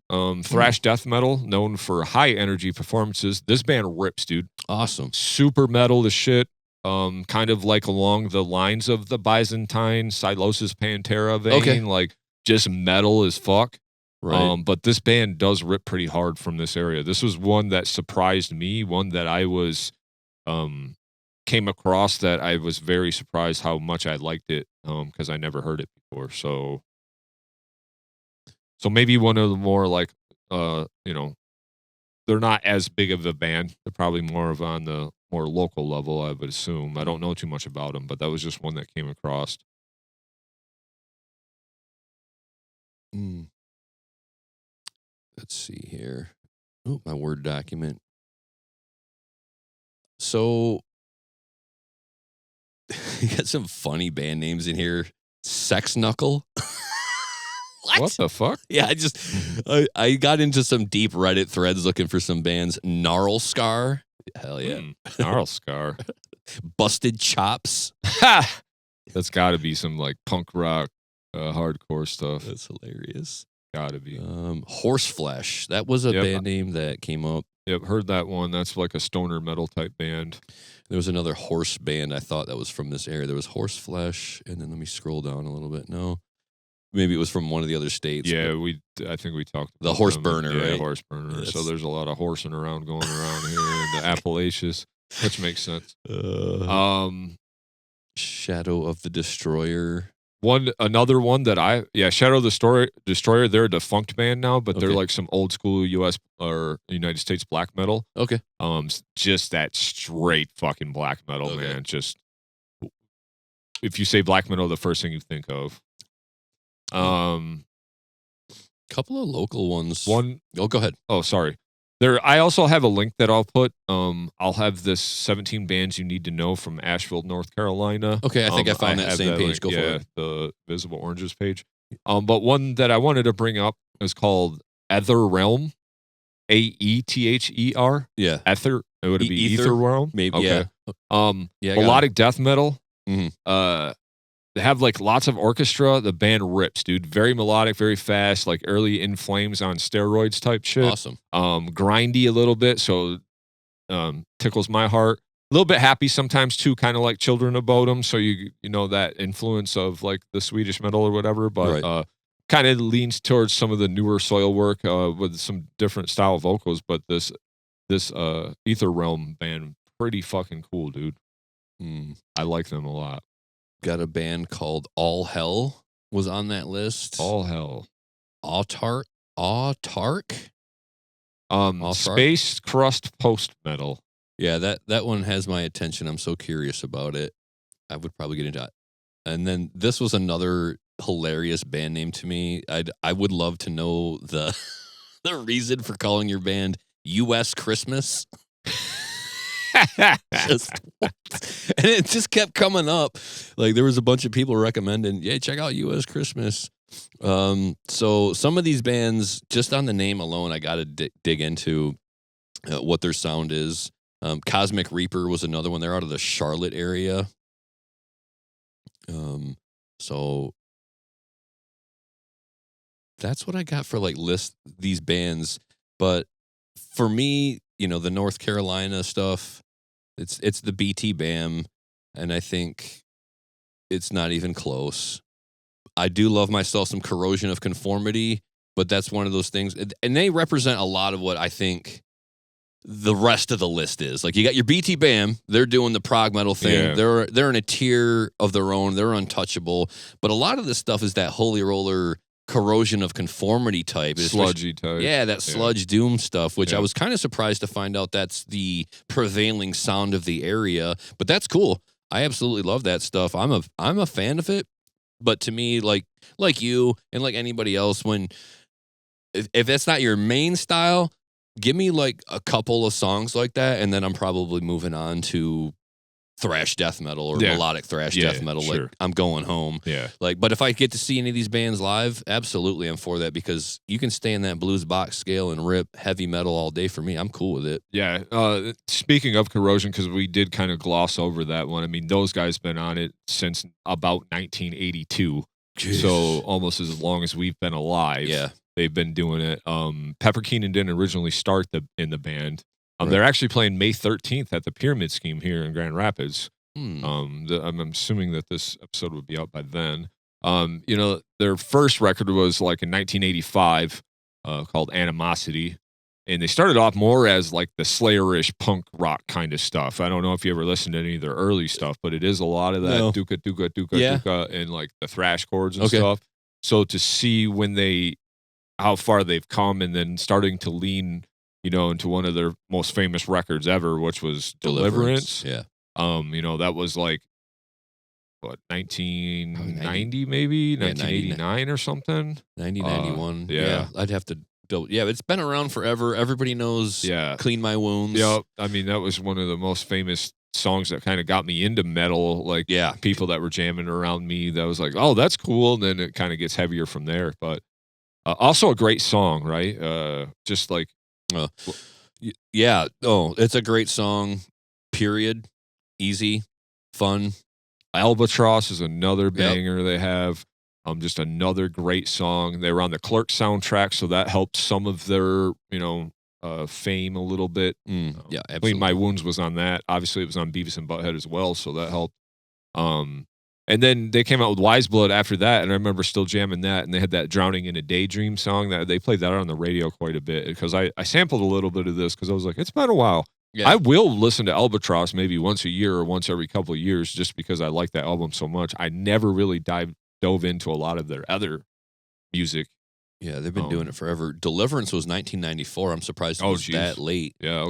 thrash death metal, known for high energy performances. This band rips, dude. Awesome. Super metal as shit. Kind of like along the lines of the Byzantine, Silosis Pantera vein. Like just metal as fuck. Right. But this band does rip pretty hard from this area. This was one that surprised me, one that I was came across that I was very surprised how much I liked it, because I never heard it before. So maybe one of the more like they're not as big of a band. They're probably more of on the more local level, I would assume. I don't know too much about them, but that was just one that came across. Let's see here. Oh, my Word document. So, you got some funny band names in here. Sex Knuckle. What the fuck? Yeah, I got into some deep Reddit threads looking for some bands. Gnarl Scar. Hell yeah. Gnarl Scar. Busted Chops. Ha! That's got to be some like punk rock, hardcore stuff. That's hilarious. Gotta be. Horseflesh. That was a band name that came up. Yep, heard that one. That's like a stoner metal type band. There was another horse band I thought that was from this area. There was Horseflesh, and then let me scroll down a little bit. No, maybe it was from one of the other states. Yeah, I think we talked about the Horse Burner, right? Horse Burner. So there's a lot of horsing around going around here in the Appalachians, which makes sense. Shadow of the Destroyer. Another one that Shadow of the Destroyer, they're a defunct band now, but they're like some old school US or United States black metal. Okay. Just that straight fucking black metal, man. Just if you say black metal, the first thing you think of. Couple of local ones. Go ahead. Oh, sorry. I also have a link that I'll put. I'll have this 17 bands you need to know from Asheville, North Carolina. Okay, I think I found that same page. Go for it. The Visible Oranges page. But one that I wanted to bring up is called Ether Realm. AETHER. Yeah. Ether. It would be Ether Realm. Maybe. Okay. Yeah. Melodic death metal. Mm-hmm. They have like lots of orchestra. The band rips, dude. Very melodic, very fast, like early In Flames on steroids type shit. Awesome. Grindy a little bit, so tickles my heart. A little bit happy sometimes too, kind of like Children of Bodom. So you know that influence of like the Swedish metal or whatever, but kind of leans towards some of the newer soil work with some different style vocals. But this Ether Realm band, pretty fucking cool, dude. I like them a lot. Got a band called All Hell was on that list. All Hell. Autark? Space crust post metal. Yeah, that one has my attention. I'm so curious about it. I would probably get into And then this was another hilarious band name to me. I would love to know the the reason for calling your band U.S. Christmas. Just what? And it just kept coming up. Like there was a bunch of people recommending, yeah, check out U.S. Christmas. So some of these bands, just on the name alone, I got to dig into what their sound is. Cosmic Reaper was another one. They're out of the Charlotte area. So that's what I got for like list these bands. But for me, you know, the North Carolina stuff, it's the BT BAM, and I think it's not even close. I do love myself some Corrosion of Conformity, but that's one of those things, and they represent a lot of what I think the rest of the list is. Like you got your BT BAM, they're doing the prog metal thing. Yeah. They're in a tier of their own. They're untouchable. But a lot of this stuff is that Holy Roller Corrosion of Conformity type. Sludgy type. Yeah, that sludge doom stuff, which Yeah. I was kind of surprised to find out that's the prevailing sound of the area. But that's cool. I absolutely love that stuff. I'm a fan of it. But to me, like you and like anybody else, when if that's not your main style, give me like a couple of songs like that, and then I'm probably moving on to thrash death metal or melodic thrash death metal. Sure. Like I'm going home. Yeah. Like, but if I get to see any of these bands live, absolutely I'm for that, because you can stay in that blues box scale and rip heavy metal all day. For me, I'm cool with it. Yeah. Speaking of Corrosion, because we did kind of gloss over that one. I mean, those guys been on it since about 1982. Jeez. So almost as long as we've been alive. Yeah. They've been doing it. Pepper Keenan didn't originally start in the band. Right. They're actually playing May 13th at the Pyramid Scheme here in Grand Rapids. Hmm. I'm assuming that this episode would be out by then. You know, their first record was like in 1985, called Animosity, and they started off more as like the Slayer-ish punk rock kind of stuff. I don't know if you ever listened to any of their early stuff, but it is a lot of that duka duka duka duka and like the thrash chords and stuff. So to see how far they've come, and then starting to lean, you know, into one of their most famous records ever, which was Deliverance. Yeah. You know, that was like, what, 1990 maybe? 1989 or something? 1991. Yeah. I'd have to build. Yeah, it's been around forever. Everybody knows Clean My Wounds. Yeah. I mean, that was one of the most famous songs that kind of got me into metal. Like, people that were jamming around me, that was like, oh, that's cool. And then it kind of gets heavier from there. But also a great song, right? Just like... yeah. Oh, it's a great song, period. Easy, fun. Albatross is another banger they have. Just another great song. They were on the Clerk soundtrack, so that helped some of their, you know, fame a little bit. Yeah, absolutely. Clean My Wounds was on that. Obviously, it was on Beavis and Butthead as well, so that helped. And then they came out with Wise Blood after that, and I remember still jamming that, and they had that Drowning in a Daydream song. That they played that on the radio quite a bit, because I sampled a little bit of this, because I was like, it's been a while. Yeah. I will listen to Albatross maybe once a year or once every couple of years, just because I like that album so much. I never really dove into a lot of their other music. Yeah, they've been doing it forever. Deliverance was 1994. I'm surprised it was that late. Yeah, okay,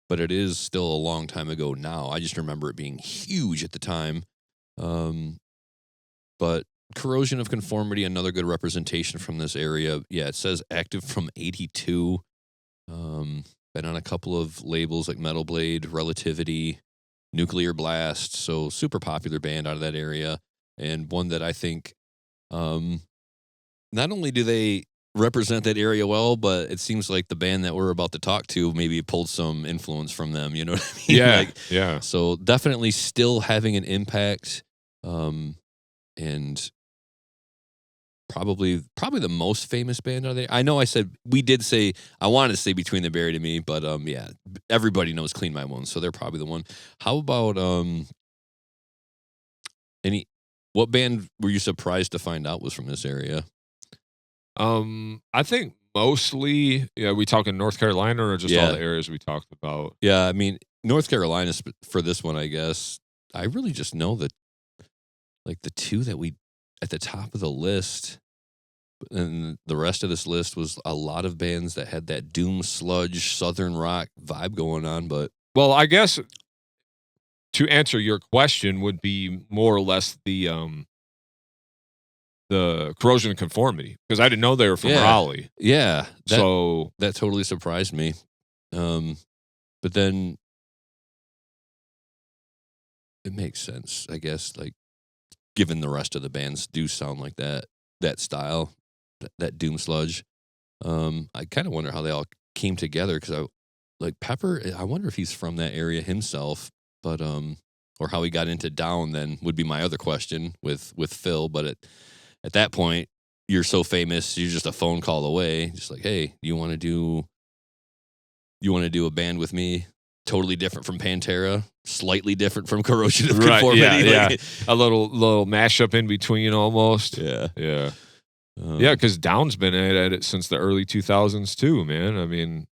but it is still a long time ago now. I just remember it being huge at the time. But Corrosion of Conformity, another good representation from this area. Yeah, it says active from 82. Been on a couple of labels like Metal Blade, Relativity, Nuclear Blast. So super popular band out of that area, and one that I think not only do they represent that area well, but it seems like the band that we're about to talk to maybe pulled some influence from them. You know what I mean? Yeah, yeah. So definitely still having an impact, and probably the most famous band out there. I know I wanted to say Between the Buried and Me, but yeah, everybody knows Clean My Wounds, so they're probably the one. How about what band were you surprised to find out was from this area? I think mostly, we talking North Carolina or just all the areas we talked about? Yeah, I mean, North Carolina for this one, I guess. I really just know that, like, the two that we at the top of the list, and the rest of this list was a lot of bands that had that doom sludge southern rock vibe going on. But well, I guess to answer your question would be more or less the corrosion and conformity, because I didn't know they were from Raleigh. Yeah. So that totally surprised me. But then it makes sense, I guess, like given the rest of the bands do sound like that style, that doom sludge. I kind of wonder how they all came together, because like Pepper, I wonder if he's from that area himself, but or how he got into Down then would be my other question with Phil. But at that point, you're so famous, you're just a phone call away. Just like, hey, you want to do a band with me? Totally different from Pantera, slightly different from Corrosion of Conformity. Yeah, like, a little mashup in between almost. Yeah. Yeah, because Down's been at it since the early 2000s too, man. I mean,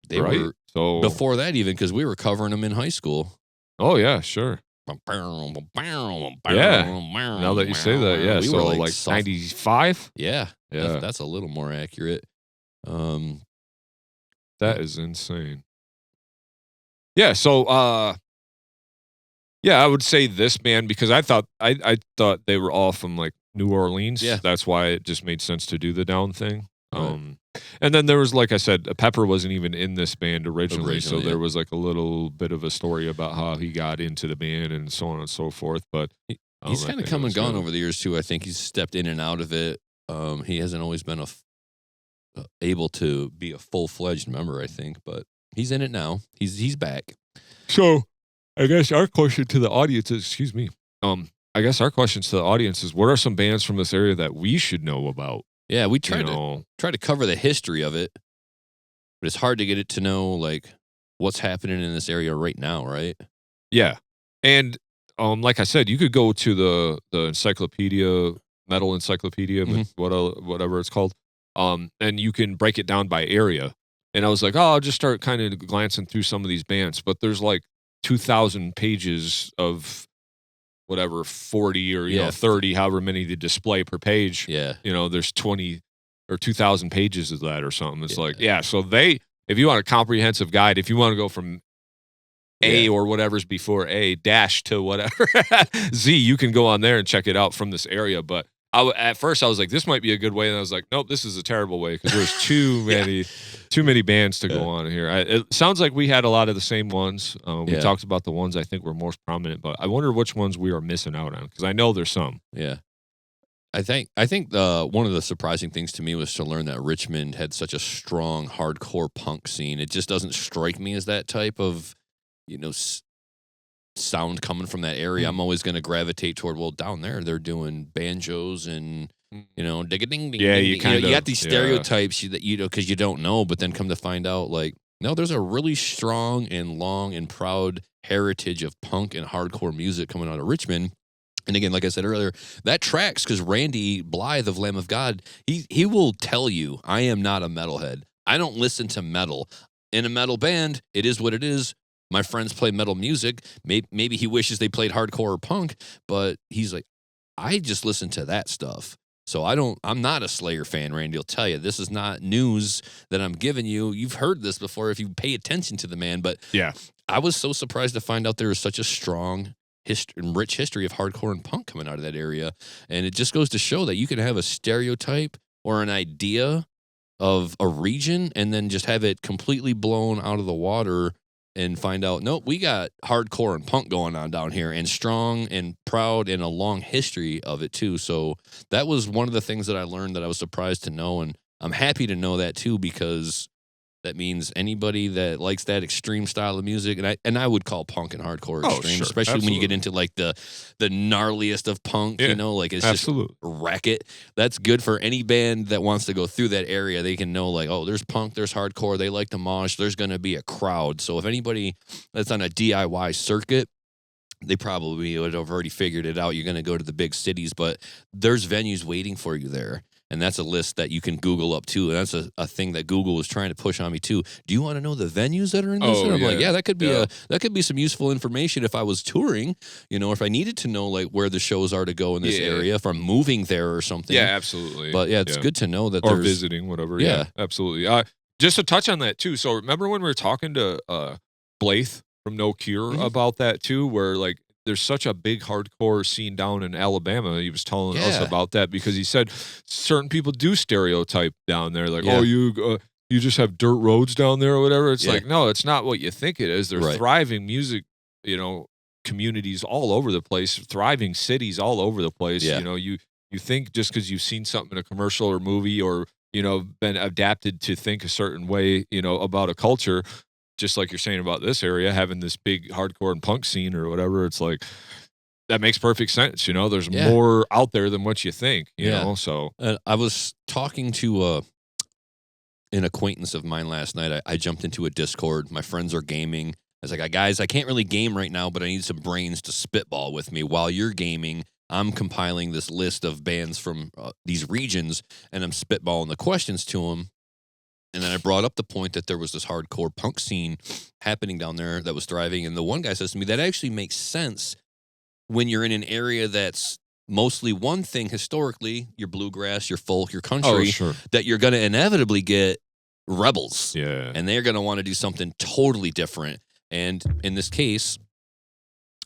they were so before that even, because we were covering them in high school. Oh yeah, sure. Yeah. Now that you say that, yeah. So were like 95. Yeah. That's a little more accurate. That is insane. Yeah. So, I would say this band, because I thought they were all from like New Orleans. Yeah. That's why it just made sense to do the Down thing. Right. And then there was, like I said, Pepper wasn't even in this band originally, so there was like a little bit of a story about how he got into the band and so on and so forth. But he's kind of come and gone over the years too. I think he's stepped in and out of it. He hasn't always been able to be a full-fledged member, I think, but he's in it now. He's back. So, I guess our question to the audience is, I guess our questions to the audience is, what are some bands from this area that we should know about? Yeah, we try to cover the history of it, but it's hard to get it to know like what's happening in this area right now, right? Yeah, and like I said, you could go to the encyclopedia, Metal Encyclopedia, whatever it's called, and you can break it down by area. And I was like, I'll just start kind of glancing through some of these bands, but there's like 2,000 pages of whatever, 40 or 30, however many they display per page. Yeah. There's 20 or 2,000 pages of that or something. It's so if you want a comprehensive guide, if you want to go from A or whatever's before A dash to whatever Z, you can go on there and check it out from this area. But at first I was like, this might be a good way. And I was like, nope, this is a terrible way, because there's too many bands to go on here. It sounds like we had a lot of the same ones. We talked about the ones I think were most prominent, but I wonder which ones we are missing out on, because I know there's some. Yeah. I think one of the surprising things to me was to learn that Richmond had such a strong hardcore punk scene. It just doesn't strike me as that type of, sound coming from that area. I'm always going to gravitate toward, down there they're doing banjos and dig a ding ding. Yeah, you got these stereotypes that because you don't know, but then come to find out, like, no, there's a really strong and long and proud heritage of punk and hardcore music coming out of Richmond. And again, like I said earlier, that tracks, because Randy Blythe of Lamb of God, he will tell you, I am not a metalhead. I don't listen to metal. In a metal band, it is what it is. My friends play metal music. Maybe he wishes they played hardcore or punk, but he's like, I just listen to that stuff. So I'm not a Slayer fan, Randy will tell you. This is not news that I'm giving you. You've heard this before if you pay attention to the man. But yeah, I was so surprised to find out there is such a strong and rich history of hardcore and punk coming out of that area. And it just goes to show that you can have a stereotype or an idea of a region and then just have it completely blown out of the water and find out, nope, we got hardcore and punk going on down here, and strong and proud, and a long history of it too. So that was one of the things that I learned that I was surprised to know, and I'm happy to know that too, because that means anybody that likes that extreme style of music, and I would call punk and hardcore extreme, especially when you get into like the gnarliest of punk, like it's just wreck it. That's good for any band that wants to go through that area. They can know like, oh, there's punk, there's hardcore, they like to mosh, there's going to be a crowd. So if anybody that's on a DIY circuit, they probably would have already figured it out. You're going to go to the big cities, but there's venues waiting for you there. And that's a list that you can Google up too. And that's a thing that Google was trying to push on me too. Do you want to know the venues that are in this? And I'm like, that could be that could be some useful information if I was touring, if I needed to know like where the shows are to go in this area, if I'm moving there or something. Yeah, absolutely. But it's good to know that or visiting, whatever. Yeah, absolutely. Just to touch on that too. So remember when we were talking to Blythe from No Cure Mhm. about that too, where like there's such a big hardcore scene down in Alabama. He was telling us Yeah. about that because he said certain people do stereotype down there, like, Yeah. oh, you just have dirt roads down there or whatever. It's Yeah. like, no, it's not what you think it is. They're Right. thriving music, communities all over the place, thriving cities all over the place. Yeah. You think just because you've seen something in a commercial or movie or been adapted to think a certain way, about a culture, just like you're saying about this area having this big hardcore and punk scene or whatever. It's like that makes perfect sense. There's Yeah. more out there than what you think. Yeah. So I was talking to an acquaintance of mine last night. I jumped into a Discord. My friends are gaming. I was like, guys, I can't really game right now, but I need some brains to spitball with me. While you're gaming, I'm compiling this list of bands from these regions, and I'm spitballing the questions to them. And then I brought up the point that there was this hardcore punk scene happening down there that was thriving. And the one guy says to me, that actually makes sense when you're in an area that's mostly one thing historically, your bluegrass, your folk, your country, sure. that you're going to inevitably get rebels. Yeah. And they're going to want to do something totally different. And in this case,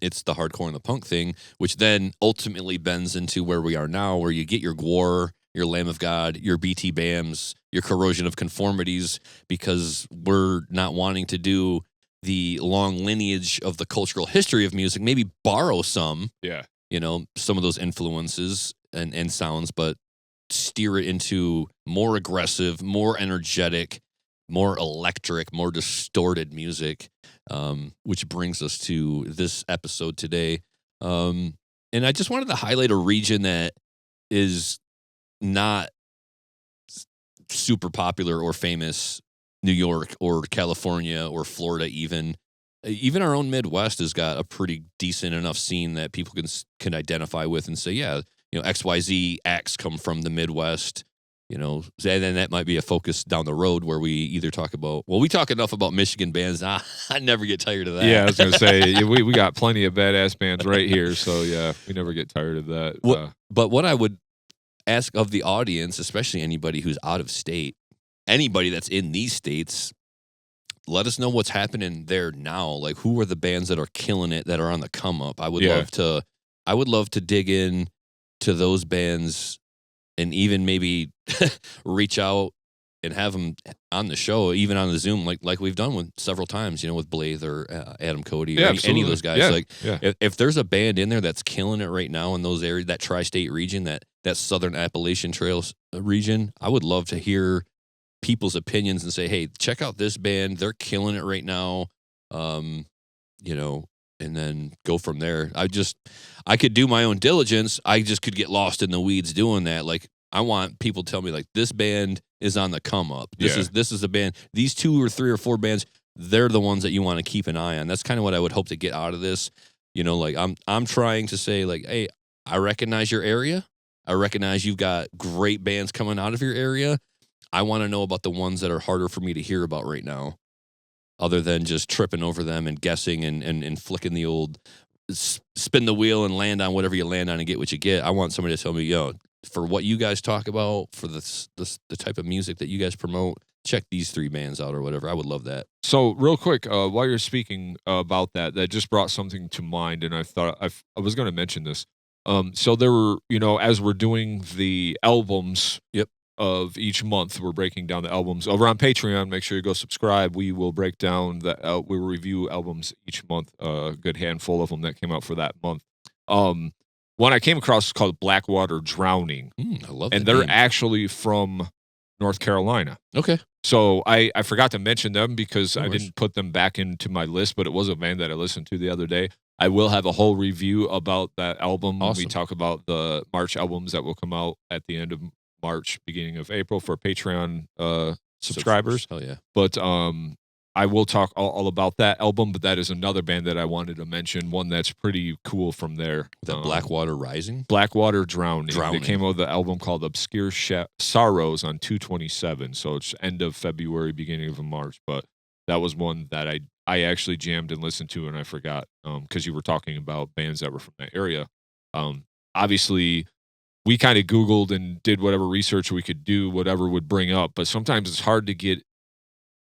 it's the hardcore and the punk thing, which then ultimately bends into where we are now, where you get your Gwar, your Lamb of God, your BT Bams, your Corrosion of Conformities, because we're not wanting to do the long lineage of the cultural history of music, maybe borrow some, some of those influences and sounds, but steer it into more aggressive, more energetic, more electric, more distorted music, which brings us to this episode today. And I just wanted to highlight a region that is not super popular or famous. New York or California or Florida, even our own Midwest has got a pretty decent enough scene that people can identify with and say, yeah, XYZ acts come from the Midwest, and then that might be a focus down the road where we either talk about, we talk enough about Michigan bands. I never get tired of that. Yeah, I was going to say, we got plenty of badass bands right here. So yeah, we never get tired of that. But what I would ask of the audience, especially anybody who's out of state, anybody that's in these states, let us know what's happening there now. Like, who are the bands that are killing it, that are on the come up? I would love to dig in to those bands and even maybe reach out and have them on the show, even on the Zoom, like we've done with several times, with Blythe or Adam Cody, or any of those guys. If there's a band in there that's killing it right now in those areas, that tri-state region, that Southern Appalachian Trails region, I would love to hear people's opinions and say, hey, check out this band, they're killing it right now, and then go from there. I could do my own diligence. I just could get lost in the weeds doing that. Like, I want people to tell me, like, this band is on the come up. This is a band. These 2 or 3 or 4 bands, they're the ones that you want to keep an eye on. That's kind of what I would hope to get out of this. Like, I'm trying to say, like, hey, I recognize your area. I recognize you've got great bands coming out of your area. I want to know about the ones that are harder for me to hear about right now, other than just tripping over them and guessing and flicking the old spin the wheel and land on whatever you land on and get what you get. I want somebody to tell me, for what you guys talk about, for the type of music that you guys promote, check these 3 bands out or whatever. I would love that. So real quick, while you're speaking about that just brought something to mind, and I thought I was going to mention this. So there were, as we're doing the albums, of each month, we're breaking down the albums over on Patreon. Make sure you go subscribe. We will break down we will review albums each month, a good handful of them that came out for that month. One I came across is called Blackwater Drowning. I love that. And they're name. actually from North Carolina. Okay. So I forgot to mention them because I didn't put them back into my list, but it was a band that I listened to the other day. I will have a whole review about that album. Awesome. We talk about the March albums that will come out at the end of March, beginning of April for Patreon subscribers. Hell yeah. But I will talk all about that album, but that is another band that I wanted to mention, one that's pretty cool from there. The Blackwater Rising? Blackwater Drowning. They came out with the album called Obscure Sorrows on 2/27, so it's end of February, beginning of March. But that was one that I actually jammed and listened to, and I forgot because you were talking about bands that were from that area. Obviously, we kind of Googled and did whatever research we could do, whatever would bring up. But sometimes it's hard to get,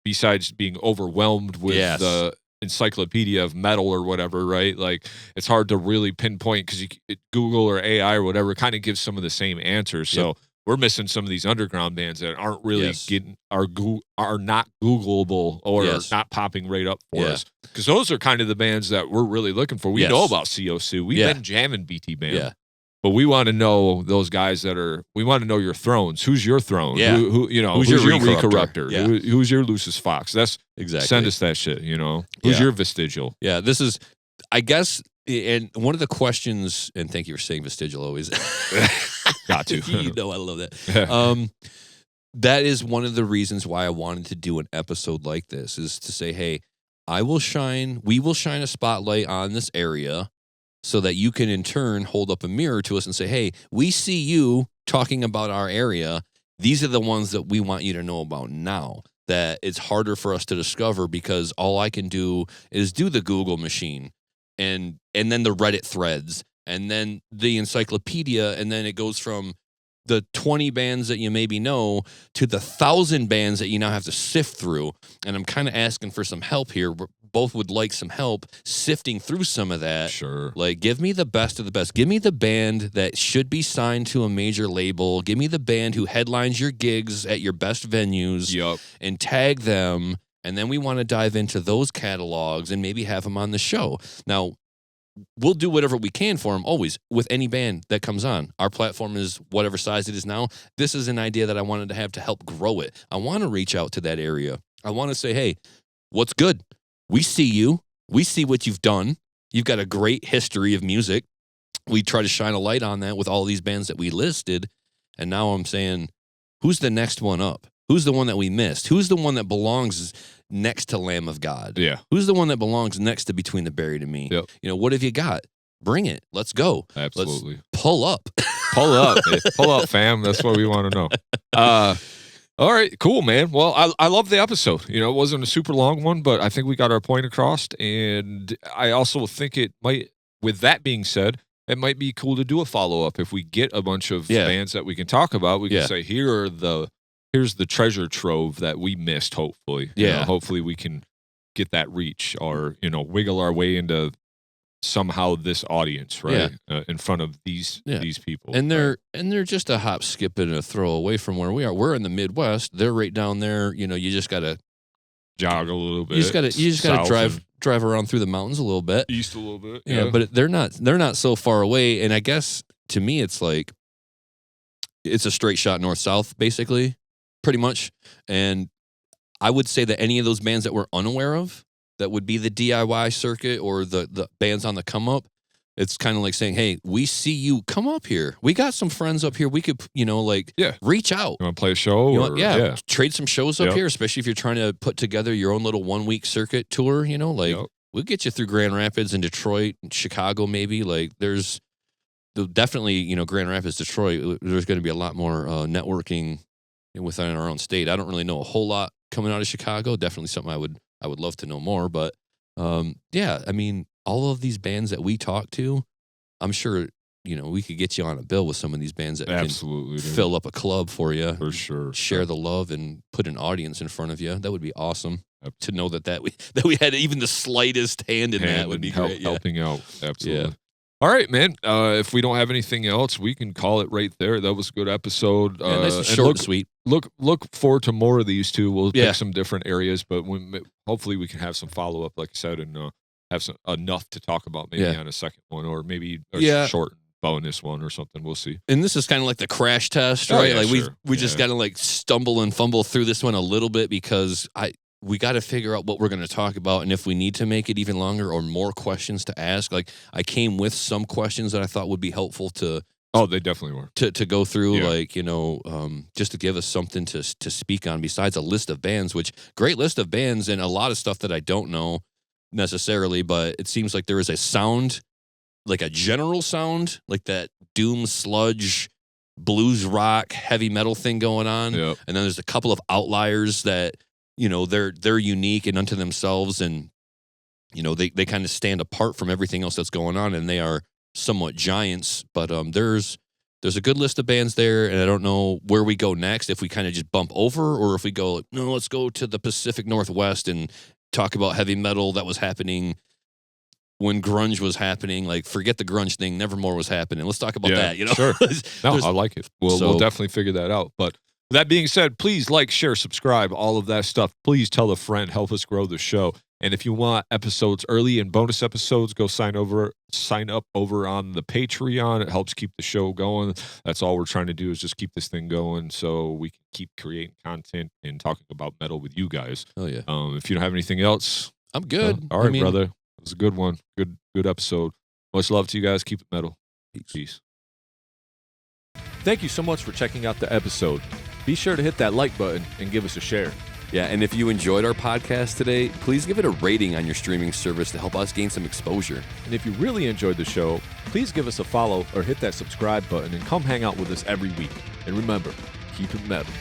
besides being overwhelmed with the encyclopedia of metal or whatever, right? Like it's hard to really pinpoint because Google or AI or whatever kind of gives some of the same answers. So we're missing some of these underground bands that aren't really are not Googleable or are not popping right up for us. Because those are kind of the bands that we're really looking for. We know about COC. We've been jamming BT Band. Yeah. But we want to know those guys we want to know your thrones. Who's your throne? Yeah. Who's your recorruptor? Yeah. Who's your Lucis Fox? That's exactly. Send us that shit, Who's your vestigial? Yeah, this is, I guess, and one of the questions, and thank you for saying vestigial always. Got to. I love that. That is one of the reasons why I wanted to do an episode like this, is to say, hey, we will shine a spotlight on this area so that you can in turn hold up a mirror to us and say, hey, we see you talking about our area. These are the ones that we want you to know about now, that it's harder for us to discover because all I can do is do the Google machine and then the Reddit threads and then the encyclopedia, and then it goes from the 20 bands that you maybe know to the 1,000 bands that you now have to sift through. And I'm kind of asking for some help here. We both would like some help sifting through some of that. Sure. Like, give me the best of the best. Give me the band that should be signed to a major label. Give me the band who headlines your gigs at your best venues and tag them. And then we want to dive into those catalogs and maybe have them on the show. Now, we'll do whatever we can for them, always, with any band that comes on. Our platform is whatever size it is now. This is an idea that I wanted to have to help grow it. I want to reach out to that area. I want to say, hey, what's good? We see you. We see what you've done. You've got a great history of music. We try to shine a light on that with all these bands that we listed. And now I'm saying, who's the next one up? Who's the one that we missed? Who's the one that belongs next to Lamb of God? Yeah. Who's the one that belongs next to Between the Buried and Me? Yep. What have you got? Bring it. Let's go. Absolutely. Let's pull up. Pull up. Pull up, fam. That's what we want to know. All right. Cool, man. Well, I love the episode. It wasn't a super long one, but I think we got our point across. And I also think it might, with that being said, it might be cool to do a follow-up. If we get a bunch of bands that we can talk about, we can say, here's the treasure trove that we missed, hopefully. Hopefully we can get that reach or, wiggle our way into somehow this audience, right? In front of these people. And they're just a hop, skip, and a throw away from where we are. We're in the Midwest. They're right down there. You just got to jog a little bit. You just got to drive around through the mountains a little bit. East a little bit. Yeah, but they're not so far away. And I guess to me it's like it's a straight shot north-south, basically. Pretty much. And I would say that any of those bands that we're unaware of, that would be the DIY circuit or the bands on the come up, it's kind of like saying, hey, we see you, come up here. We got some friends up here. We could, reach out. You want to play a show? Trade some shows up here, especially if you're trying to put together your own little 1 week circuit tour, we'll get you through Grand Rapids and Detroit and Chicago maybe. Like there's definitely, Grand Rapids, Detroit, there's going to be a lot more networking within our own state. I don't really know a whole lot coming out of Chicago. Definitely something I would love to know more. But all of these bands that we talk to, I'm sure we could get you on a bill with some of these bands that absolutely can fill up a club for you, for sure. Share the love and put an audience in front of you. That would be awesome. To know that we had even the slightest hand in that would be great. Helping out, absolutely. Yeah. All right, man. If we don't have anything else, we can call it right there. That was a good episode. Nice and short and sweet. Look forward to more of these too. We'll pick some different areas, but hopefully we can have some follow up, like I said, and have some enough to talk about maybe on a second one, or maybe a short bonus one or something. We'll see. And this is kind of like the crash test, right? We just got to stumble and fumble through this one a little bit because we got to figure out what we're going to talk about, and if we need to make it even longer or more questions to ask. Like I came with some questions that I thought would be helpful to. Oh, they definitely were to go through, just to give us something to speak on besides a list of bands. Which great list of bands and a lot of stuff that I don't know necessarily, but it seems like there is a sound, like a general sound, like that doom, sludge, blues rock, heavy metal thing going on, and then there's a couple of outliers that. They're unique and unto themselves, and they kind of stand apart from everything else that's going on, and they are somewhat giants. But there's a good list of bands there, and I don't know where we go next. If we kind of just bump over, or if we go, no, let's go to the Pacific Northwest and talk about heavy metal that was happening when grunge was happening. Like, forget the grunge thing. Nevermore was happening. Let's talk about that. You know, sure. No, I like it. We'll definitely figure that out. But that being said, please like, share, subscribe, all of that stuff. Please tell a friend. Help us grow the show. And if you want episodes early and bonus episodes, go sign up over on the Patreon. It helps keep the show going. That's all we're trying to do is just keep this thing going so we can keep creating content and talking about metal with you guys. Oh yeah. If you don't have anything else, I'm good. All right, brother. It was a good one. Good episode. Much love to you guys. Keep it metal. Peace. Thank you so much for checking out the episode. Be sure to hit that like button and give us a share. Yeah, and if you enjoyed our podcast today, please give it a rating on your streaming service to help us gain some exposure. And if you really enjoyed the show, please give us a follow or hit that subscribe button and come hang out with us every week. And remember, keep it metal.